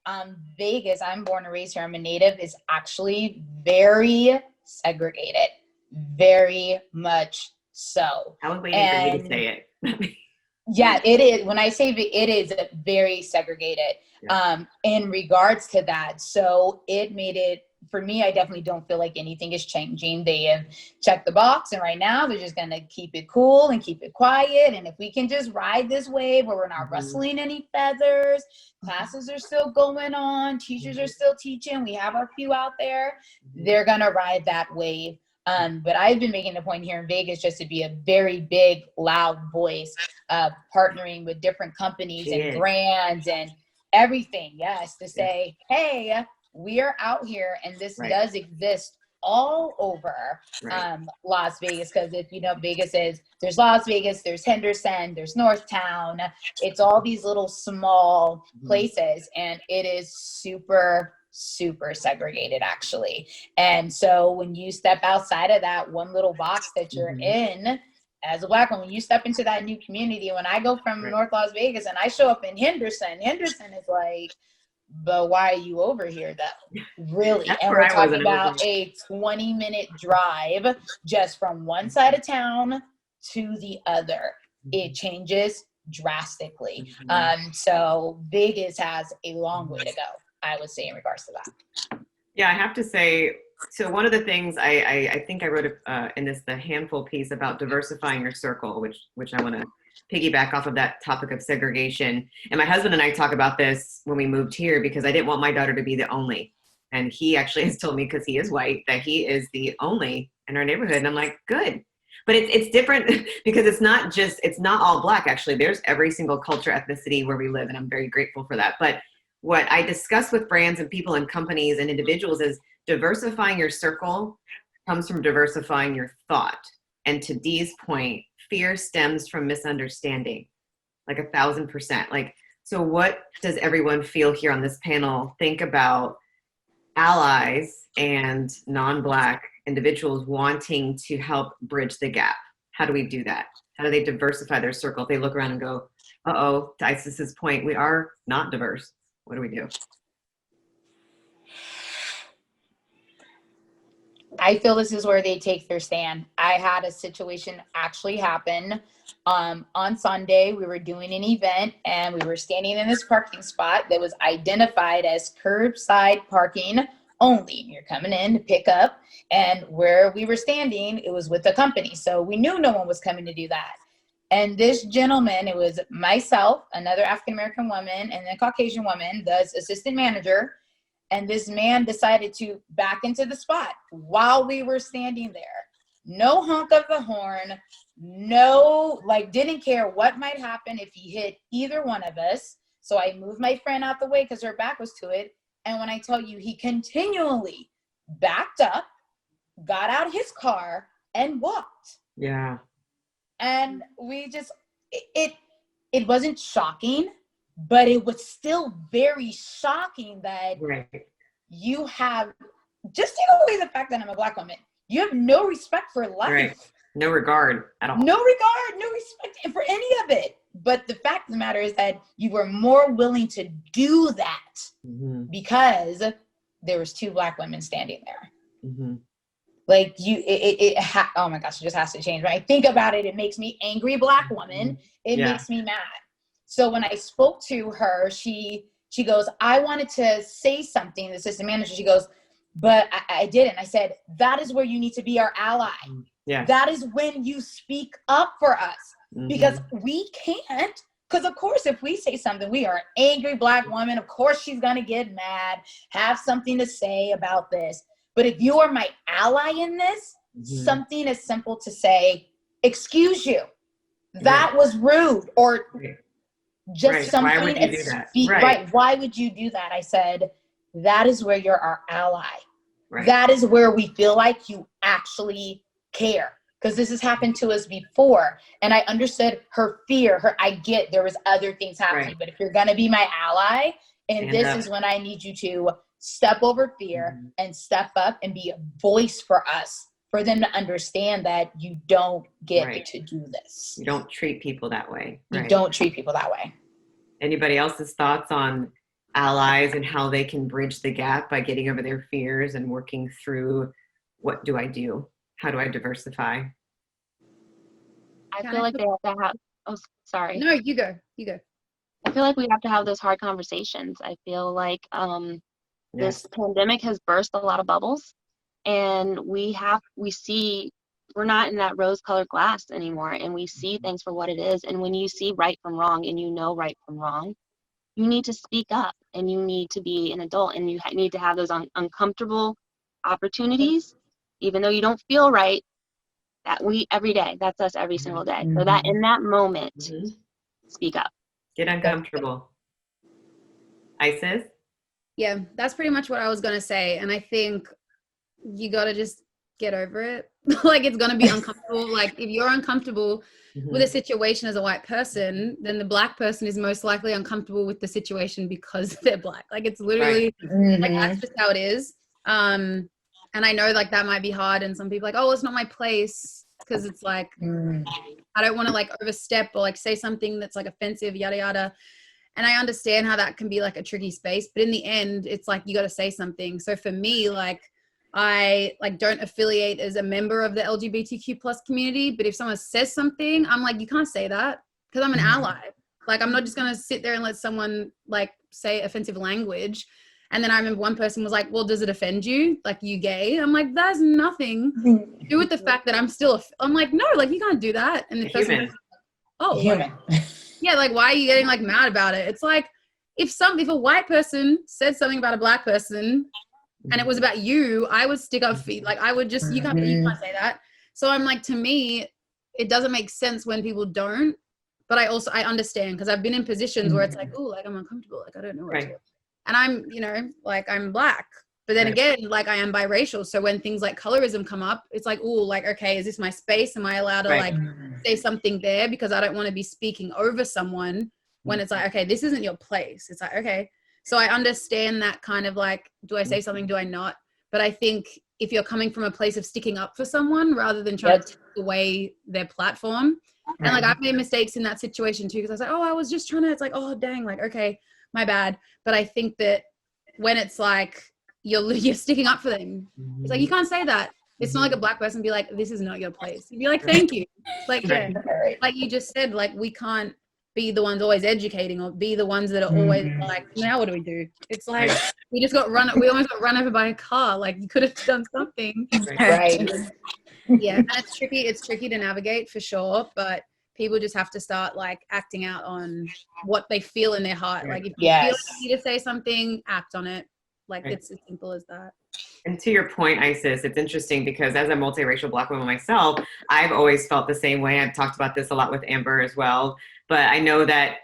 Vegas, I'm born and raised here, I'm a native, is actually very segregated, very much so. I was waiting for you to say it. Yeah, it is. When I say it is very segregated, in regards to that. So it made it, for me, I definitely don't feel like anything is changing. They have checked the box, and right now they're just going to keep it cool and keep it quiet. And if we can just ride this wave where we're not rustling any feathers, classes are still going on, teachers are still teaching, we have our few out there, they're going to ride that wave. But I've been making a point here in Vegas just to be a very big, loud voice, partnering with different companies and brands and everything. Yes, to say, hey, we are out here, and this does exist all over Las Vegas. Because if you know, Vegas is, there's Las Vegas, there's Henderson, there's Northtown. It's all these little small places, and it is super segregated, actually. And so when you step outside of that one little box that you're in as a Black woman, when you step into that new community, when I go from North Las Vegas and I show up in Henderson is like, but why are you over here though? Really? That's and where we're I talking wasn't about a 20-minute drive just from one side of town to the other. It changes drastically. So Vegas has a long way to go, I would say, in regards to that. Yeah, I have to say, so one of the things I think I wrote in the handful piece about diversifying your circle, which I want to piggyback off of that topic of segregation. And my husband and I talk about this when we moved here, because I didn't want my daughter to be the only. And he actually has told me, because he is white, that he is the only in our neighborhood. And I'm like, good. But it's different because it's not all Black, actually. There's every single culture, ethnicity where we live, and I'm very grateful for that. But what I discuss with brands and people and companies and individuals is diversifying your circle comes from diversifying your thought. And to Dee's point, fear stems from misunderstanding, like 1,000%. Like, so what does everyone feel here on this panel think about allies and non-Black individuals wanting to help bridge the gap? How do we do that? How do they diversify their circle? If they look around and go, uh-oh, to Isis's point, we are not diverse. What do we do? I feel this is where they take their stand. I had a situation actually happen on Sunday. We were doing an event, and we were standing in this parking spot that was identified as curbside parking only. You're coming in to pick up, and where we were standing, it was with the company. So we knew no one was coming to do that. And this gentleman, it was myself, another African-American woman, and a Caucasian woman, the assistant manager. And this man decided to back into the spot while we were standing there. No honk of the horn, no, didn't care what might happen if he hit either one of us. So I moved my friend out the way because her back was to it. And when I tell you, he continually backed up, got out his car, and walked. Yeah. And we just, it wasn't shocking, but it was still very shocking that you have, just take away the fact that I'm a Black woman, you have no respect for life. Right. No regard at all. No regard, no respect for any of it. But the fact of the matter is that you were more willing to do that because there was 2 Black women standing there. Like oh my gosh, it just has to change. When I think about it, it makes me angry Black woman. It makes me mad. So when I spoke to her, she goes, I wanted to say something, the assistant manager. She goes, but I didn't. I said, that is where you need to be our ally. Yeah. That is when you speak up for us. Because we can't. Because of course, if we say something, we are an angry Black woman. Of course, she's going to get mad, have something to say about this. But if you are my ally in this, something as simple to say, excuse you, that was rude, or just something. Why would you do that? Right. Why would you do that? I said, that is where you're our ally. Right. That is where we feel like you actually care. Because this has happened to us before. And I understood her fear. I get there was other things happening. But if you're going to be my ally, and this is when I need you to step over fear and step up and be a voice for us, for them to understand that you don't get to do this. You don't treat people that way. You don't treat people that way. Anybody else's thoughts on allies and how they can bridge the gap by getting over their fears and working through, what do I do? How do I diversify? I feel like they have to have, oh, sorry. No, you go. I feel like we have to have those hard conversations. I feel like this pandemic has burst a lot of bubbles, and we're not in that rose-colored glass anymore, and we see things for what it is. And when you see right from wrong, and you know right from wrong, you need to speak up, and you need to be an adult, and you need to have those uncomfortable opportunities, even though you don't feel right. That every day, that's us every single day. So that in that moment, speak up. Get uncomfortable. Isis? Yeah, that's pretty much what I was going to say. And I think you got to just get over it. Like, it's going to be uncomfortable. Like, if you're uncomfortable with a situation as a white person, then the black person is most likely uncomfortable with the situation because they're black. Like, it's literally, like, that's just how it is. And I know, like, that might be hard. And some people are like, oh, it's not my place. Because it's like, I don't want to, like, overstep or, like, say something that's, like, offensive, yada, yada. And I understand how that can be, like, a tricky space. But in the end, it's like, you got to say something. So for me, like, I, like, don't affiliate as a member of the LGBTQ plus community. But if someone says something, I'm like, you can't say that because I'm an ally. Like, I'm not just going to sit there and let someone, like, say offensive language. And then I remember one person was like, well, does it offend you? Like, you gay? I'm like, that's nothing to do with the fact that I'm still, I'm like, no, like, you can't do that. And the person was like, oh, like, yeah, like, why are you getting, like, mad about it? It's like, if a white person said something about a black person and it was about you, I would stick up for you. Like, I would just, you can't say that. So I'm like, to me, it doesn't make sense when people don't. But I understand, because I've been in positions where it's like, oh, like, I'm uncomfortable. Like, I don't know what to do. And I'm, you know, like, I'm black. But then again, like, I am biracial. So when things like colorism come up, it's like, oh, like, okay, is this my space? Am I allowed to, like, say something there? Because I don't want to be speaking over someone when it's like, okay, this isn't your place. It's like, okay. So I understand that kind of, like, do I say something? Do I not? But I think if you're coming from a place of sticking up for someone rather than trying to take away their platform. And, like, I've made mistakes in that situation too, because I was like, oh, I was just trying to, it's like, oh, dang, like, okay, my bad. But I think that when it's like you're sticking up for them, it's like, you can't say that. It's not like a black person be like, this is not your place. You'd be like, thank you. Like, yeah, like you just said, like, we can't be the ones always educating or be the ones that are always like, now what do we do? It's like, we almost got run over by a car. Like, you could have done something. Right. Yeah, and it's tricky to navigate for sure, but people just have to start, like, acting out on what they feel in their heart. Like, if you feel like you need to say something, act on it. Like, it's as simple as that. And to your point, Isis, it's interesting because as a multiracial Black woman myself, I've always felt the same way. I've talked about this a lot with Amber as well. But I know that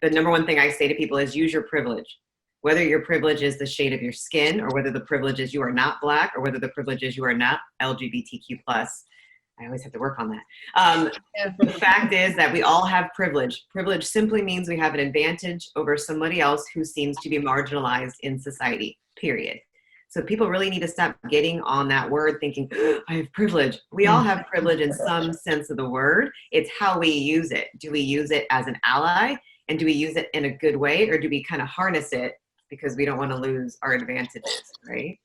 the number one thing I say to people is use your privilege. Whether your privilege is the shade of your skin, or whether the privilege is you are not Black, or whether the privilege is you are not LGBTQ+. I always have to work on that. The fact is that we all have privilege. Privilege simply means we have an advantage over somebody else who seems to be marginalized in society, period. So people really need to stop getting on that word thinking, oh, I have privilege. We all have privilege in some sense of the word. It's how we use it. Do we use it as an ally? And do we use it in a good way? Or do we kind of harness it because we don't want to lose our advantages, right?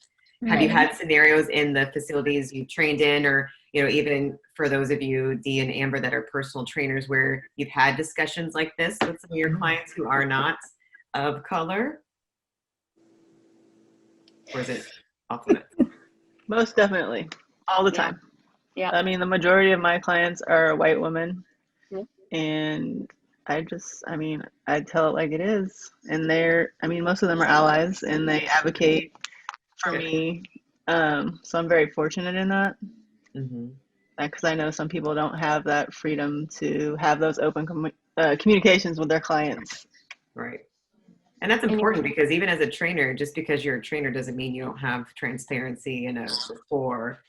Have you had scenarios in the facilities you've trained in, or, you know, even for those of you, Dee and Amber, that are personal trainers, where you've had discussions like this with some of your clients who are not of color? Or is it off limits? Most definitely. All the time. Yeah. I mean, the majority of my clients are white women. Yeah. And I tell it like it is. And most of them are allies and they advocate for me. So I'm very fortunate in that. Mm-hmm. Because I know some people don't have that freedom to have those open communications with their clients. Right. And that's important because even as a trainer, just because you're a trainer doesn't mean you don't have transparency and a rapport.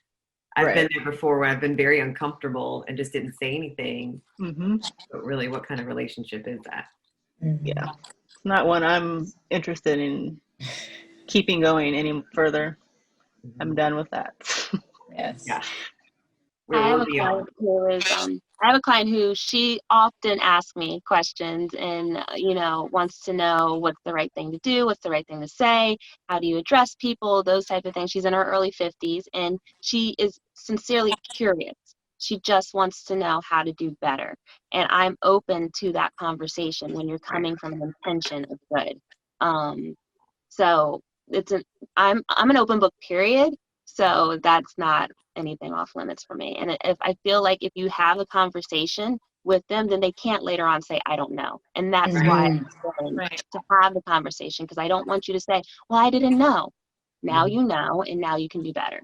I've been there before where I've been very uncomfortable and just didn't say anything. Mm-hmm. But really, what kind of relationship is that? Yeah. It's not one I'm interested in keeping going any further. Mm-hmm. I'm done with that. Yes. Yeah. I have a client who she often asks me questions and, wants to know what's the right thing to do, what's the right thing to say, how do you address people, those type of things. She's in her early 50s and she is sincerely curious. She just wants to know how to do better. And I'm open to that conversation when you're coming from an intention of good. So I'm an open book, period. So that's not anything off limits for me. And if I feel like if you have a conversation with them, then they can't later on say, I don't know. And that's why I'm willing to have the conversation, because I don't want you to say, well, I didn't know. Now you know, and now you can do better.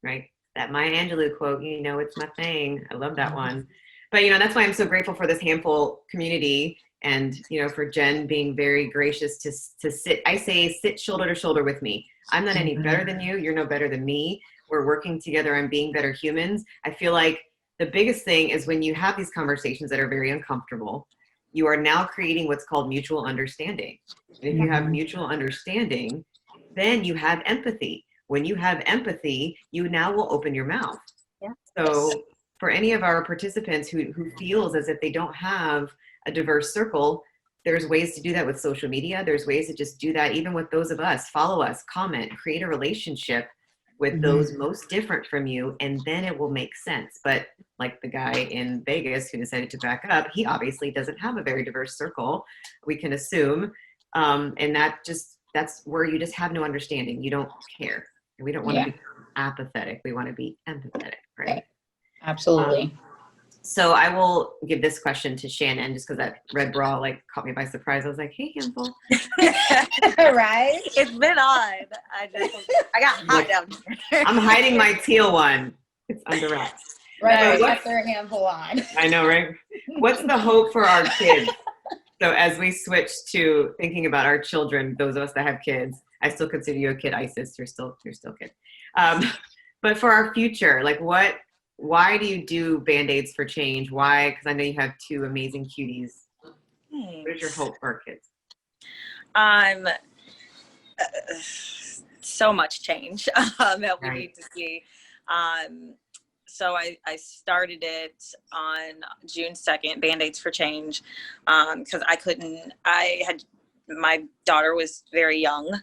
Right. That Maya Angelou quote, it's my thing. I love that one. But, that's why I'm so grateful for this handful community and, for Jen being very gracious to sit. I say, sit shoulder to shoulder with me. I'm not any better than you. You're no better than me. We're working together on being better humans. I feel like the biggest thing is when you have these conversations that are very uncomfortable, you are now creating what's called mutual understanding. And if you have mutual understanding, then you have empathy. When you have empathy, you now will open your mouth. Yeah. So for any of our participants who feels as if they don't have a diverse circle, there's ways to do that with social media. There's ways to just do that even with those of us. Follow us, comment, create a relationship with those most different from you, and then it will make sense. But like the guy in Vegas who decided to back up, he obviously doesn't have a very diverse circle, we can assume. And that's where you just have no understanding. You don't care. We don't want to be apathetic. We want to be empathetic, right? Absolutely. So I will give this question to Shannon just because that red bra caught me by surprise. I was like, hey, handful. Right? It's been on. I got hot down here. I'm hiding my teal one. It's under wraps. Right, got their handful on. I know, right? What's the hope for our kids? So as we switch to thinking about our children, those of us that have kids, I still consider you a kid, Isis. You're still a kid. But for our future, why do you do Band-Aids for Change? Why? Because I know you have two amazing cuties. What is your hope for our kids? So much change that we need to see. So I started it on June 2nd, Band-Aids for Change, because my daughter was very young.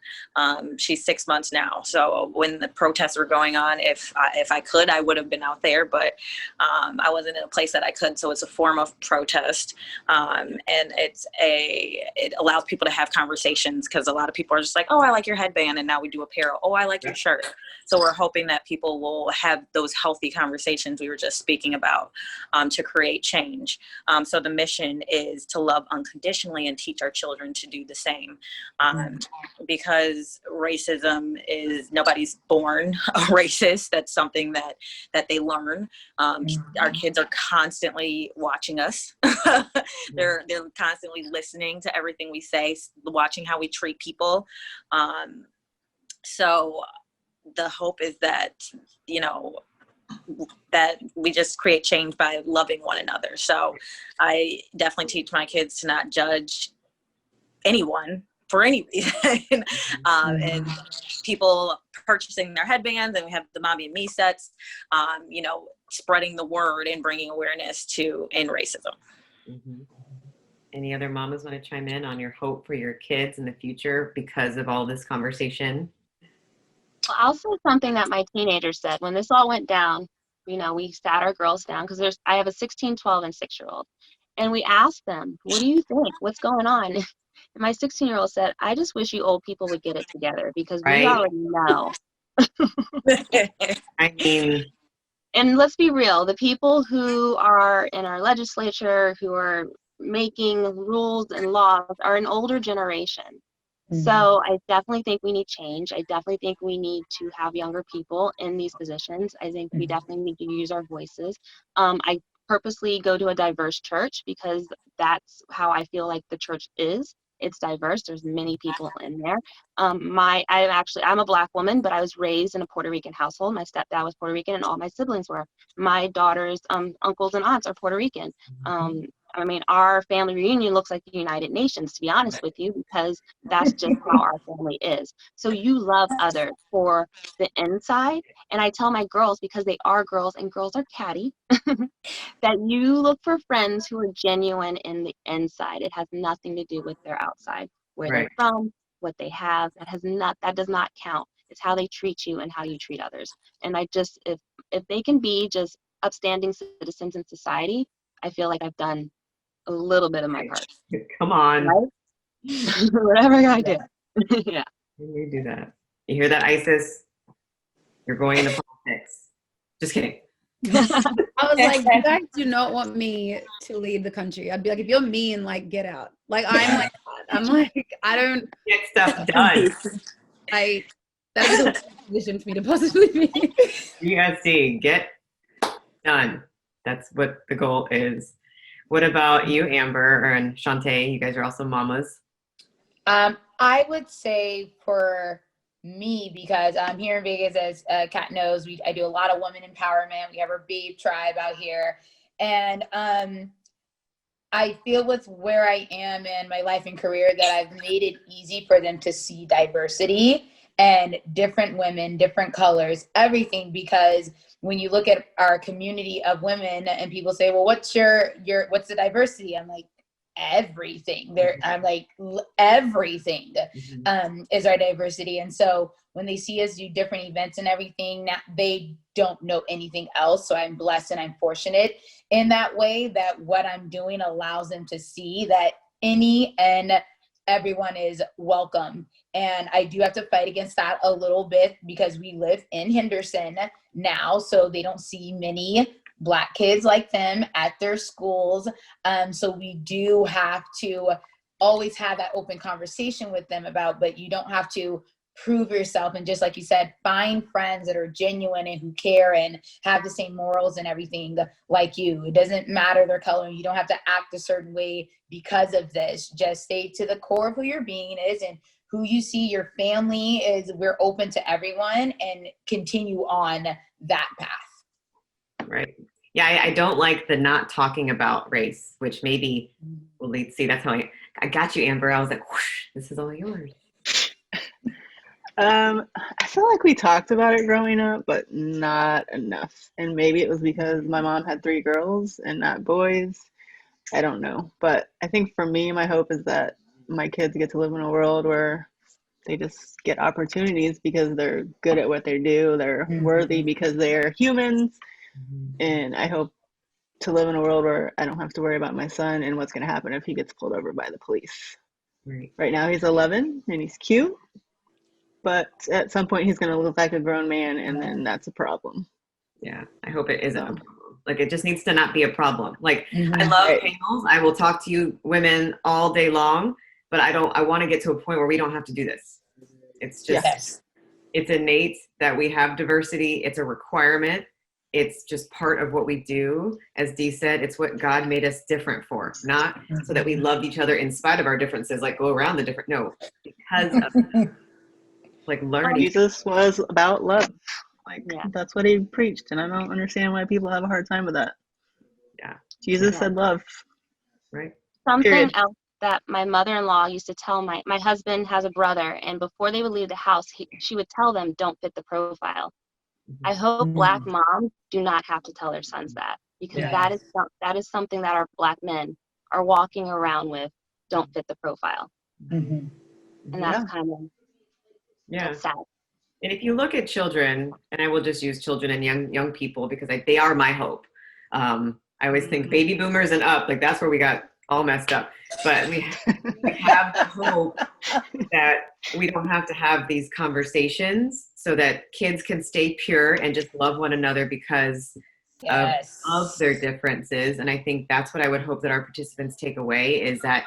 She's 6 months now. So when the protests were going on, if I could, I would have been out there, but I wasn't in a place that I could. So it's a form of protest. And it allows people to have conversations, because a lot of people are just like, oh, I like your headband. And now we do apparel. Oh, I like your shirt. So we're hoping that people will have those healthy conversations we were just speaking about, to create change. So the mission is to love unconditionally and teach our children to do the same, because racism is, nobody's born a racist. That's something that they learn. Our kids are constantly watching us. They're constantly listening to everything we say, watching how we treat people. So the hope is that, that we just create change by loving one another. So I definitely teach my kids to not judge anyone for any reason. And people purchasing their headbands, and we have the Mommy and Me sets, spreading the word and bringing awareness to end racism. Any other mamas want to chime in on your hope for your kids in the future because of all this conversation? I'll say something that my teenager said when this all went down. We sat our girls down, because I have a 16, 12, and 6-year-old. And we asked them, what do you think? What's going on? And my 16-year-old said, I just wish you old people would get it together, because we already know. I mean, and let's be real, the people who are in our legislature, who are making rules and laws, are an older generation. So I definitely think we need change. I definitely think we need to have younger people in these positions. I think we definitely need to use our voices. I purposely go to a diverse church because that's how I feel like the church is. It's diverse. There's many people in there. I'm a Black woman, but I was raised in a Puerto Rican household. My stepdad was Puerto Rican, and all my siblings were. My daughter's uncles and aunts are Puerto Rican. I mean, our family reunion looks like the United Nations, to be honest with you, because that's just how our family is. So you love others for the inside. And I tell my girls, because they are girls and girls are catty, that you look for friends who are genuine in the inside. It has nothing to do with their outside, where they're Right. from, what they have. That does not count. It's how they treat you and how you treat others. And if they can be just upstanding citizens in society, I feel like I've done a little bit of my part. Come on. Right? Whatever I do. Yeah. You do that. You hear that, Isis? You're going into politics. Just kidding. I was like, you guys do not want me to lead the country. I'd be like, if you're mean, like, get out. Like, I'm like, I don't, Get stuff done. that is a position for me to possibly be. USD, get done. That's what the goal is. What about you, Amber and Shantae? You guys are also mamas. I would say for me, because I'm here in Vegas, as Kat knows, I do a lot of women empowerment. We have our Babe Tribe out here. And I feel with where I am in my life and career that I've made it easy for them to see diversity and different women, different colors, everything. Because when you look at our community of women and people say, well, what's the diversity? I'm like, everything. I'm like, everything is our diversity. And so when they see us do different events and everything, they don't know anything else. So I'm blessed and I'm fortunate in that way that what I'm doing allows them to see that any and everyone is welcome. And I do have to fight against that a little bit because we live in Henderson now, so they don't see many Black kids like them at their schools. So we do have to always have that open conversation with them about, but you don't have to prove yourself. And just like you said, find friends that are genuine and who care and have the same morals and everything like you. It doesn't matter their color. You don't have to act a certain way because of this. Just stay to the core of who your being is and who you see your family is. We're open to everyone and continue on that path. Right. Yeah, I don't like the not talking about race, which maybe will lead. See, that's how I got you, Amber. I was like, whoosh, this is all yours. I feel like we talked about it growing up, but not enough. And maybe it was because my mom had 3 girls and not boys. I don't know. But I think for me, my hope is that my kids get to live in a world where they just get opportunities because they're good at what they do. They're worthy because they're humans. And I hope to live in a world where I don't have to worry about my son and what's going to happen if he gets pulled over by the police. Right now he's 11 and he's cute, but at some point he's going to look like a grown man, and then that's a problem. Yeah, I hope it isn't a problem. Like, it just needs to not be a problem. Like, I love panels. I will talk to you women all day long, but I want to get to a point where we don't have to do this. It's just, it's innate that we have diversity. It's a requirement. It's just part of what we do. As Dee said, it's what God made us different for, not so that we loved each other in spite of our differences, like go around the different, no, because of like learning. Jesus was about love. Like, that's what he preached, and I don't understand why people have a hard time with that. Yeah. Jesus said love. Right. Something else that my mother-in-law used to tell my husband has a brother, and before they would leave the house, she would tell them, don't fit the profile. I hope Black moms do not have to tell their sons that, because that is something that our Black men are walking around with, don't fit the profile. And that's kind of that's sad. And if you look at children, and I will just use children and young people because they are my hope. I always think baby boomers and up, like that's where we got all messed up. But we have the hope that we don't have to have these conversations so that kids can stay pure and just love one another because of their differences. And I think that's what I would hope that our participants take away is that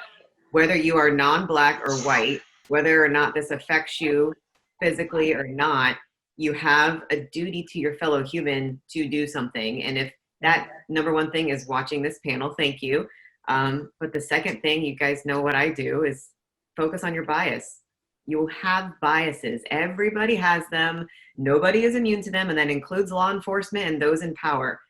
whether you are non-Black or white, whether or not this affects you physically or not, you have a duty to your fellow human to do something. And if that number one thing is watching this panel, thank you. But the second thing, you guys know what I do, is focus on your bias. You'll have biases. Everybody has them. Nobody is immune to them, and that includes law enforcement and those in power.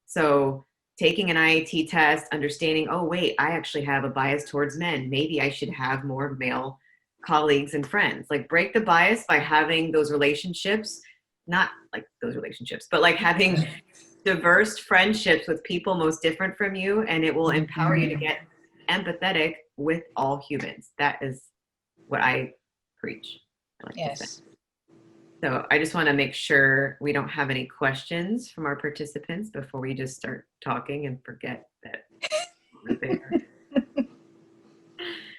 So taking an IAT test, understanding, oh, wait, I actually have a bias towards men. Maybe I should have more male colleagues and friends. Like, break the bias by having those relationships, not like those relationships, but like having diverse friendships with people most different from you, and it will empower you to get empathetic with all humans. That is what I preach. I like to say. Yes. So I just want to make sure we don't have any questions from our participants before we just start talking and forget that we're there.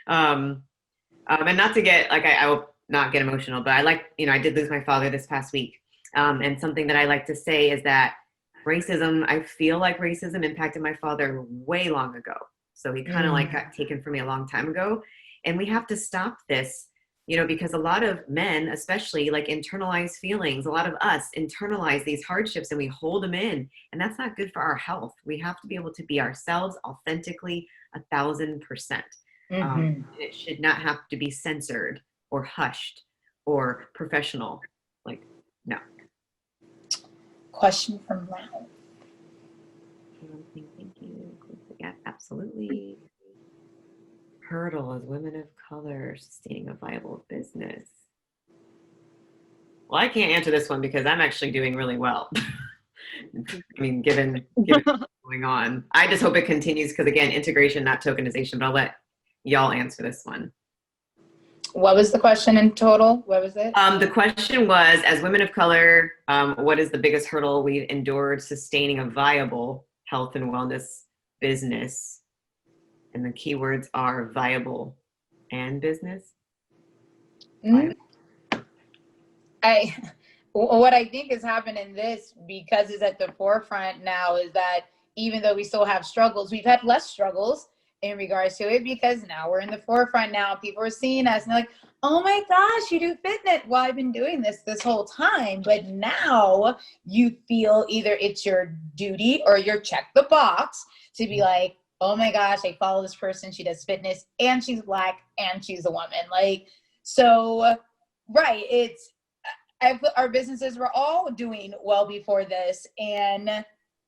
And not to get, like, I will not get emotional, but I like, I did lose my father this past week. And something that I like to say is that racism, I feel like racism impacted my father way long ago. So he kind of like got taken from me a long time ago. And we have to stop this, because a lot of men, especially, like, internalize feelings. A lot of us internalize these hardships and we hold them in. And that's not good for our health. We have to be able to be ourselves authentically 1,000%. It should not have to be censored or hushed or professional. Like, no. Question from Lau. Thank you. Yeah, absolutely. Hurdle as women of color sustaining a viable business. Well, I can't answer this one because I'm actually doing really well. I mean, given what's going on. I just hope it continues because, again, integration, not tokenization, but I'll let y'all answer this one. What was the question in total? What was it? The question was, as women of color, what is the biggest hurdle we've endured sustaining a viable health and wellness business? And the keywords are viable and business. What I think has happened in this, because it's at the forefront now, is that even though we still have struggles, we've had less struggles in regards to it, because now we're in the forefront. Now people are seeing us and they're like, oh my gosh, you do fitness. Well, I've been doing this whole time, but now you feel either it's your duty or you're check the box to be like, oh my gosh, I follow this person, she does fitness and she's Black and she's a woman. Like, so, right, our businesses were all doing well before this, and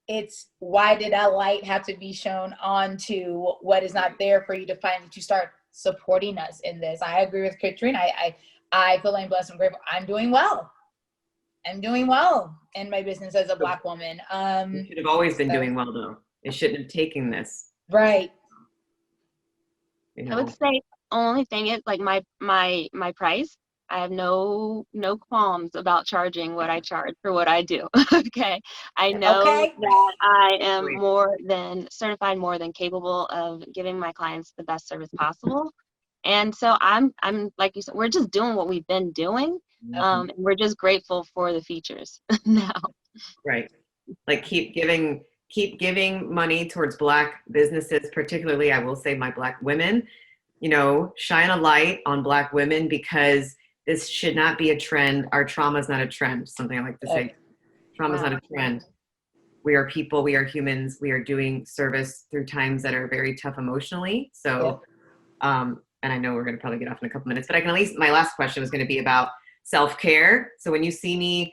it's, why did that light have to be shown onto what is not there for you to finally to start supporting us in this? I agree with Katrina. I feel I'm blessed and grateful. I'm doing well. I'm doing well in my business as a Black woman. You should have always been doing well, though. It shouldn't have taken this. Right. I would say only thing is, like, my price. I have no qualms about charging what I charge for what I do. Okay. I know that I am more than certified, more than capable of giving my clients the best service possible. And so I'm like you said, we're just doing what we've been doing. And we're just grateful for the features now. Right. Like, keep giving money towards Black businesses, particularly, I will say, my Black women. Shine a light on Black women, because this should not be a trend. Our trauma is not a trend. Something I like to say. Trauma is not a trend. We are people. We are humans. We are doing service through times that are very tough emotionally. So, and I know we're going to probably get off in a couple minutes, but I can at least, my last question was going to be about self-care. So when you see me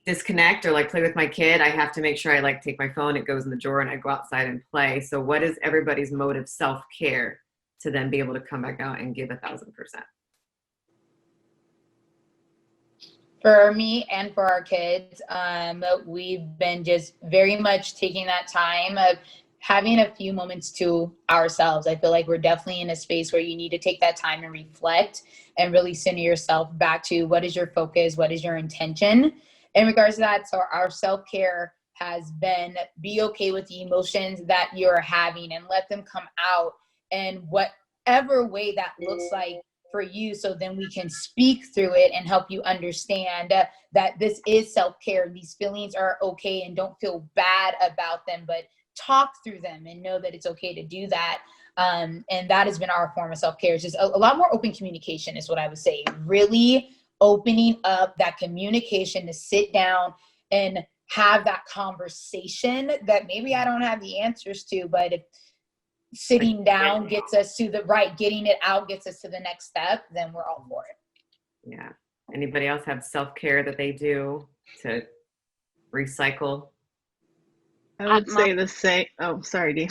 disconnect or like play with my kid, I have to make sure I like take my phone, it goes in the drawer, and I go outside and play. So what is everybody's mode of self-care to then be able to come back out and give 1,000%? For me and for our kids, we've been just very much taking that time of having a few moments to ourselves. I feel like we're definitely in a space where you need to take that time and reflect and really center yourself back to what is your focus, what is your intention in regards to that. So our self-care has been, be okay with the emotions that you're having and let them come out in whatever way that looks like for you, so then we can speak through it and help you understand that this is self-care. These feelings are okay, and don't feel bad about them, but talk through them and know that it's okay to do that. And that has been our form of self-care. It's just a lot more open communication is what I would say. Really opening up that communication to sit down and have that conversation that maybe I don't have the answers to, but if sitting down gets us to the right, getting it out gets us to the next step, then we're all for it. Yeah. Anybody else have self-care that they do to recycle? I would say the same. Oh, sorry, Dee.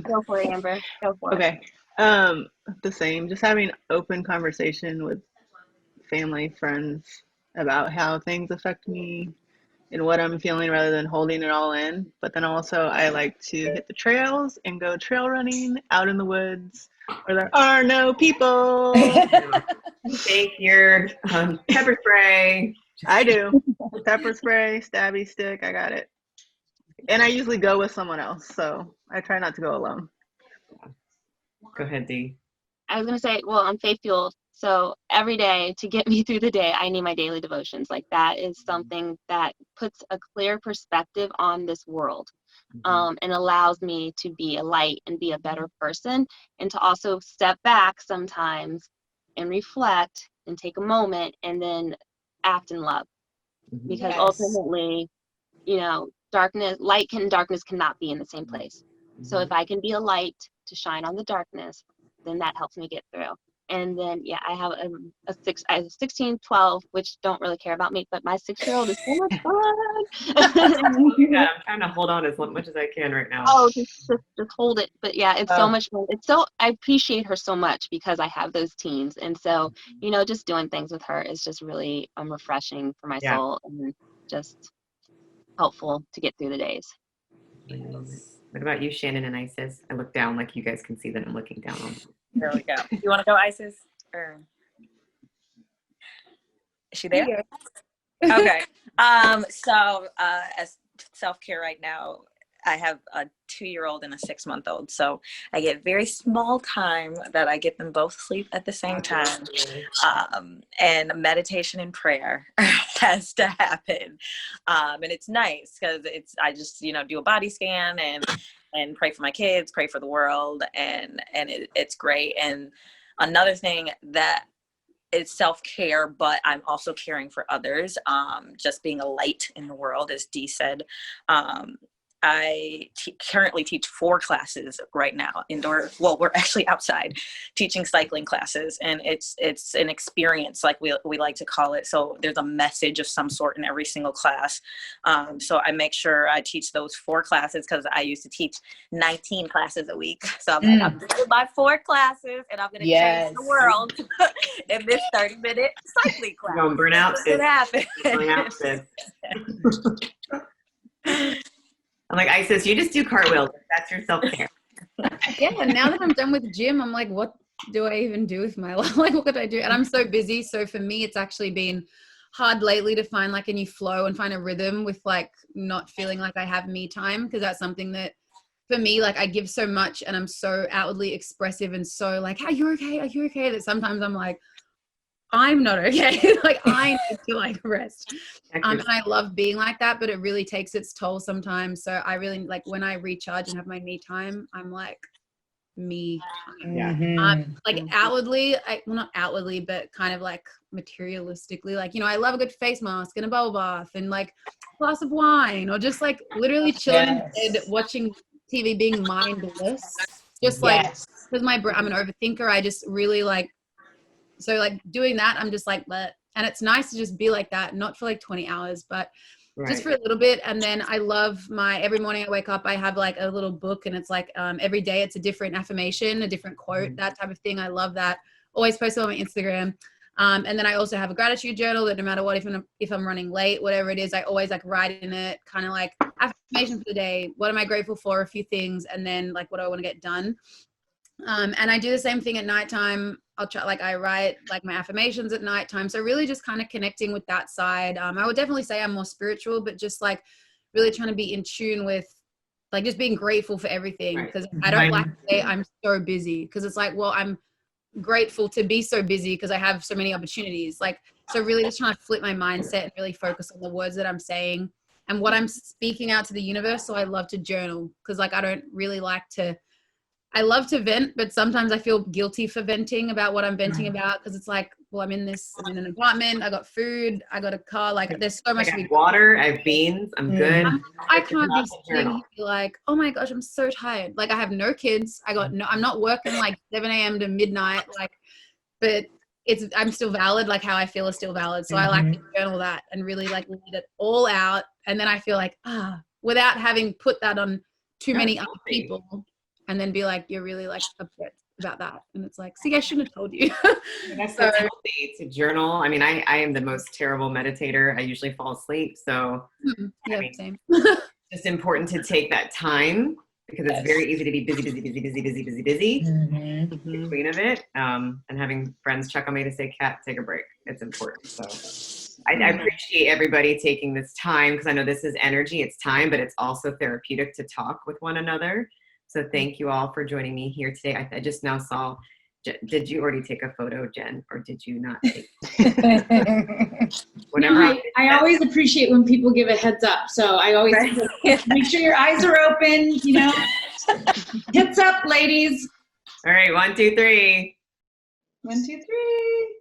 Go for it, Amber. Go for it. Okay. The same. Just having open conversation with family, friends about how things affect me and what I'm feeling rather than holding it all in. But then also I like to hit the trails and go trail running out in the woods where there are no people. Take your pepper spray. I do. Pepper spray, stabby stick, I got it. And I usually go with someone else, so I try not to go alone. Go ahead, Dee. I was gonna say, well, I'm faith fueled, so every day to get me through the day, I need my daily devotions. Like that is something that puts a clear perspective on this world, and allows me to be a light and be a better person, and to also step back sometimes and reflect and take a moment and then act in love, because Yes. ultimately, you know, light and darkness cannot be in the same place. So if I can be a light to shine on the darkness, then that helps me get through. And then, yeah, I have I have 16, 12, which don't really care about me, but my 6-year-old is so much fun. Yeah, I'm trying to hold on as much as I can right now. Oh, just hold it. But yeah, it's so much fun. I appreciate her so much because I have those teens. And so, you know, just doing things with her is just really refreshing for my soul and just helpful to get through the days. What about you, Shannon and Isis? I look down like you guys can see that I'm looking down on them. There we go. You want to go, Isis? Or is she there? Okay. So as self-care right now, I have a 2-year-old and a 6-month-old. So I get very small time that I get them both sleep at the same time. And meditation and prayer has to happen. And it's nice because I just, do a body scan and pray for my kids, pray for the world. And it's great. And another thing that it's self-care, but I'm also caring for others. Just being a light in the world, as Dee said. I currently teach 4 classes right now indoor. Well, we're actually outside teaching cycling classes, and it's an experience, like we like to call it. So there's a message of some sort in every single class. So I make sure I teach those 4 classes because I used to teach 19 classes a week. So I'm like, I'm doing my 4 classes, and I'm going to change the world in this 30-minute cycling class. You're going to burn out. It happens. Burn out. I'm like, Isis, you just do cartwheels. That's your self-care. Yeah, now that I'm done with gym, I'm like, what do I even do with my life? Like, what could I do? And I'm so busy. So for me, it's actually been hard lately to find like a new flow and find a rhythm with like not feeling like I have me time, because that's something that for me, like I give so much and I'm so outwardly expressive and so like, are you okay? Are you okay? That sometimes I'm like, I'm not okay. Like I need to like rest. And I love being like that, but it really takes its toll sometimes. So I really like when I recharge and have my me time, I'm like me time. Yeah. Like outwardly, well not outwardly, but kind of like materialistically, like, I love a good face mask and a bubble bath and like a glass of wine, or just like literally chilling in bed watching TV, being mindless. Just like, because I'm an overthinker, I just really like, so like doing that, I'm just like, bleh. And it's nice to just be like that, not for like 20 hours, but just for a little bit. And then I love every morning I wake up, I have like a little book, and it's like every day it's a different affirmation, a different quote, that type of thing. I love that. Always post it on my Instagram. And then I also have a gratitude journal that no matter what, if I'm running late, whatever it is, I always like write in it, kind of like affirmation for the day. What am I grateful for? A few things. And then like, what do I want to get done? And I do the same thing at nighttime. I write like my affirmations at nighttime. So really just kind of connecting with that side. I would definitely say I'm more spiritual, but just like really trying to be in tune with like just being grateful for everything. Because I don't like to say I'm so busy, because it's like, well, I'm grateful to be so busy because I have so many opportunities. Like, so really just trying to flip my mindset and really focus on the words that I'm saying and what I'm speaking out to the universe. So I love to journal, because like I don't really like to I love to vent, but sometimes I feel guilty for venting about what I'm venting about, because it's like, well, I'm in an apartment, I got food, I got a car, like there's so much I to be got water, I have beans, I'm good. I can't be It's not a sitting journal. here like, oh my gosh, I'm so tired. Like I have no kids. I'm not working like 7 a.m. to midnight. Like, but I'm still valid. Like how I feel is still valid. So I like to journal that and really like let it all out. And then I feel like, without having put that on too many other people, and then be like, you're really like upset about that. And it's like, see, I shouldn't have told you. That's healthy to journal. I mean, I am the most terrible meditator. I usually fall asleep. So yeah, I mean, same. it's just important to take that time, because it's very easy to be busy between of it. And having friends check on me to say, Kat, take a break. It's important. So I appreciate everybody taking this time, because I know this is energy, it's time, but it's also therapeutic to talk with one another. So thank you all for joining me here today. I just now saw, did you already take a photo, Jen, or did you not take No, I always appreciate when people give a heads up. So I always make sure your eyes are open, you know. Heads up, ladies. All right, 1, 2, 3. 1, 2, 3.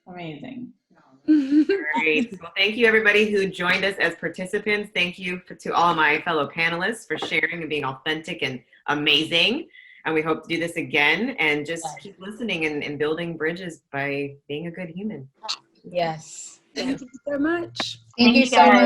Amazing. Great. Well, thank you everybody who joined us as participants. Thank you to all my fellow panelists for sharing and being authentic and amazing. And we hope to do this again, and just keep listening and building bridges by being a good human. Yes. Thank you so much. Thank you so much.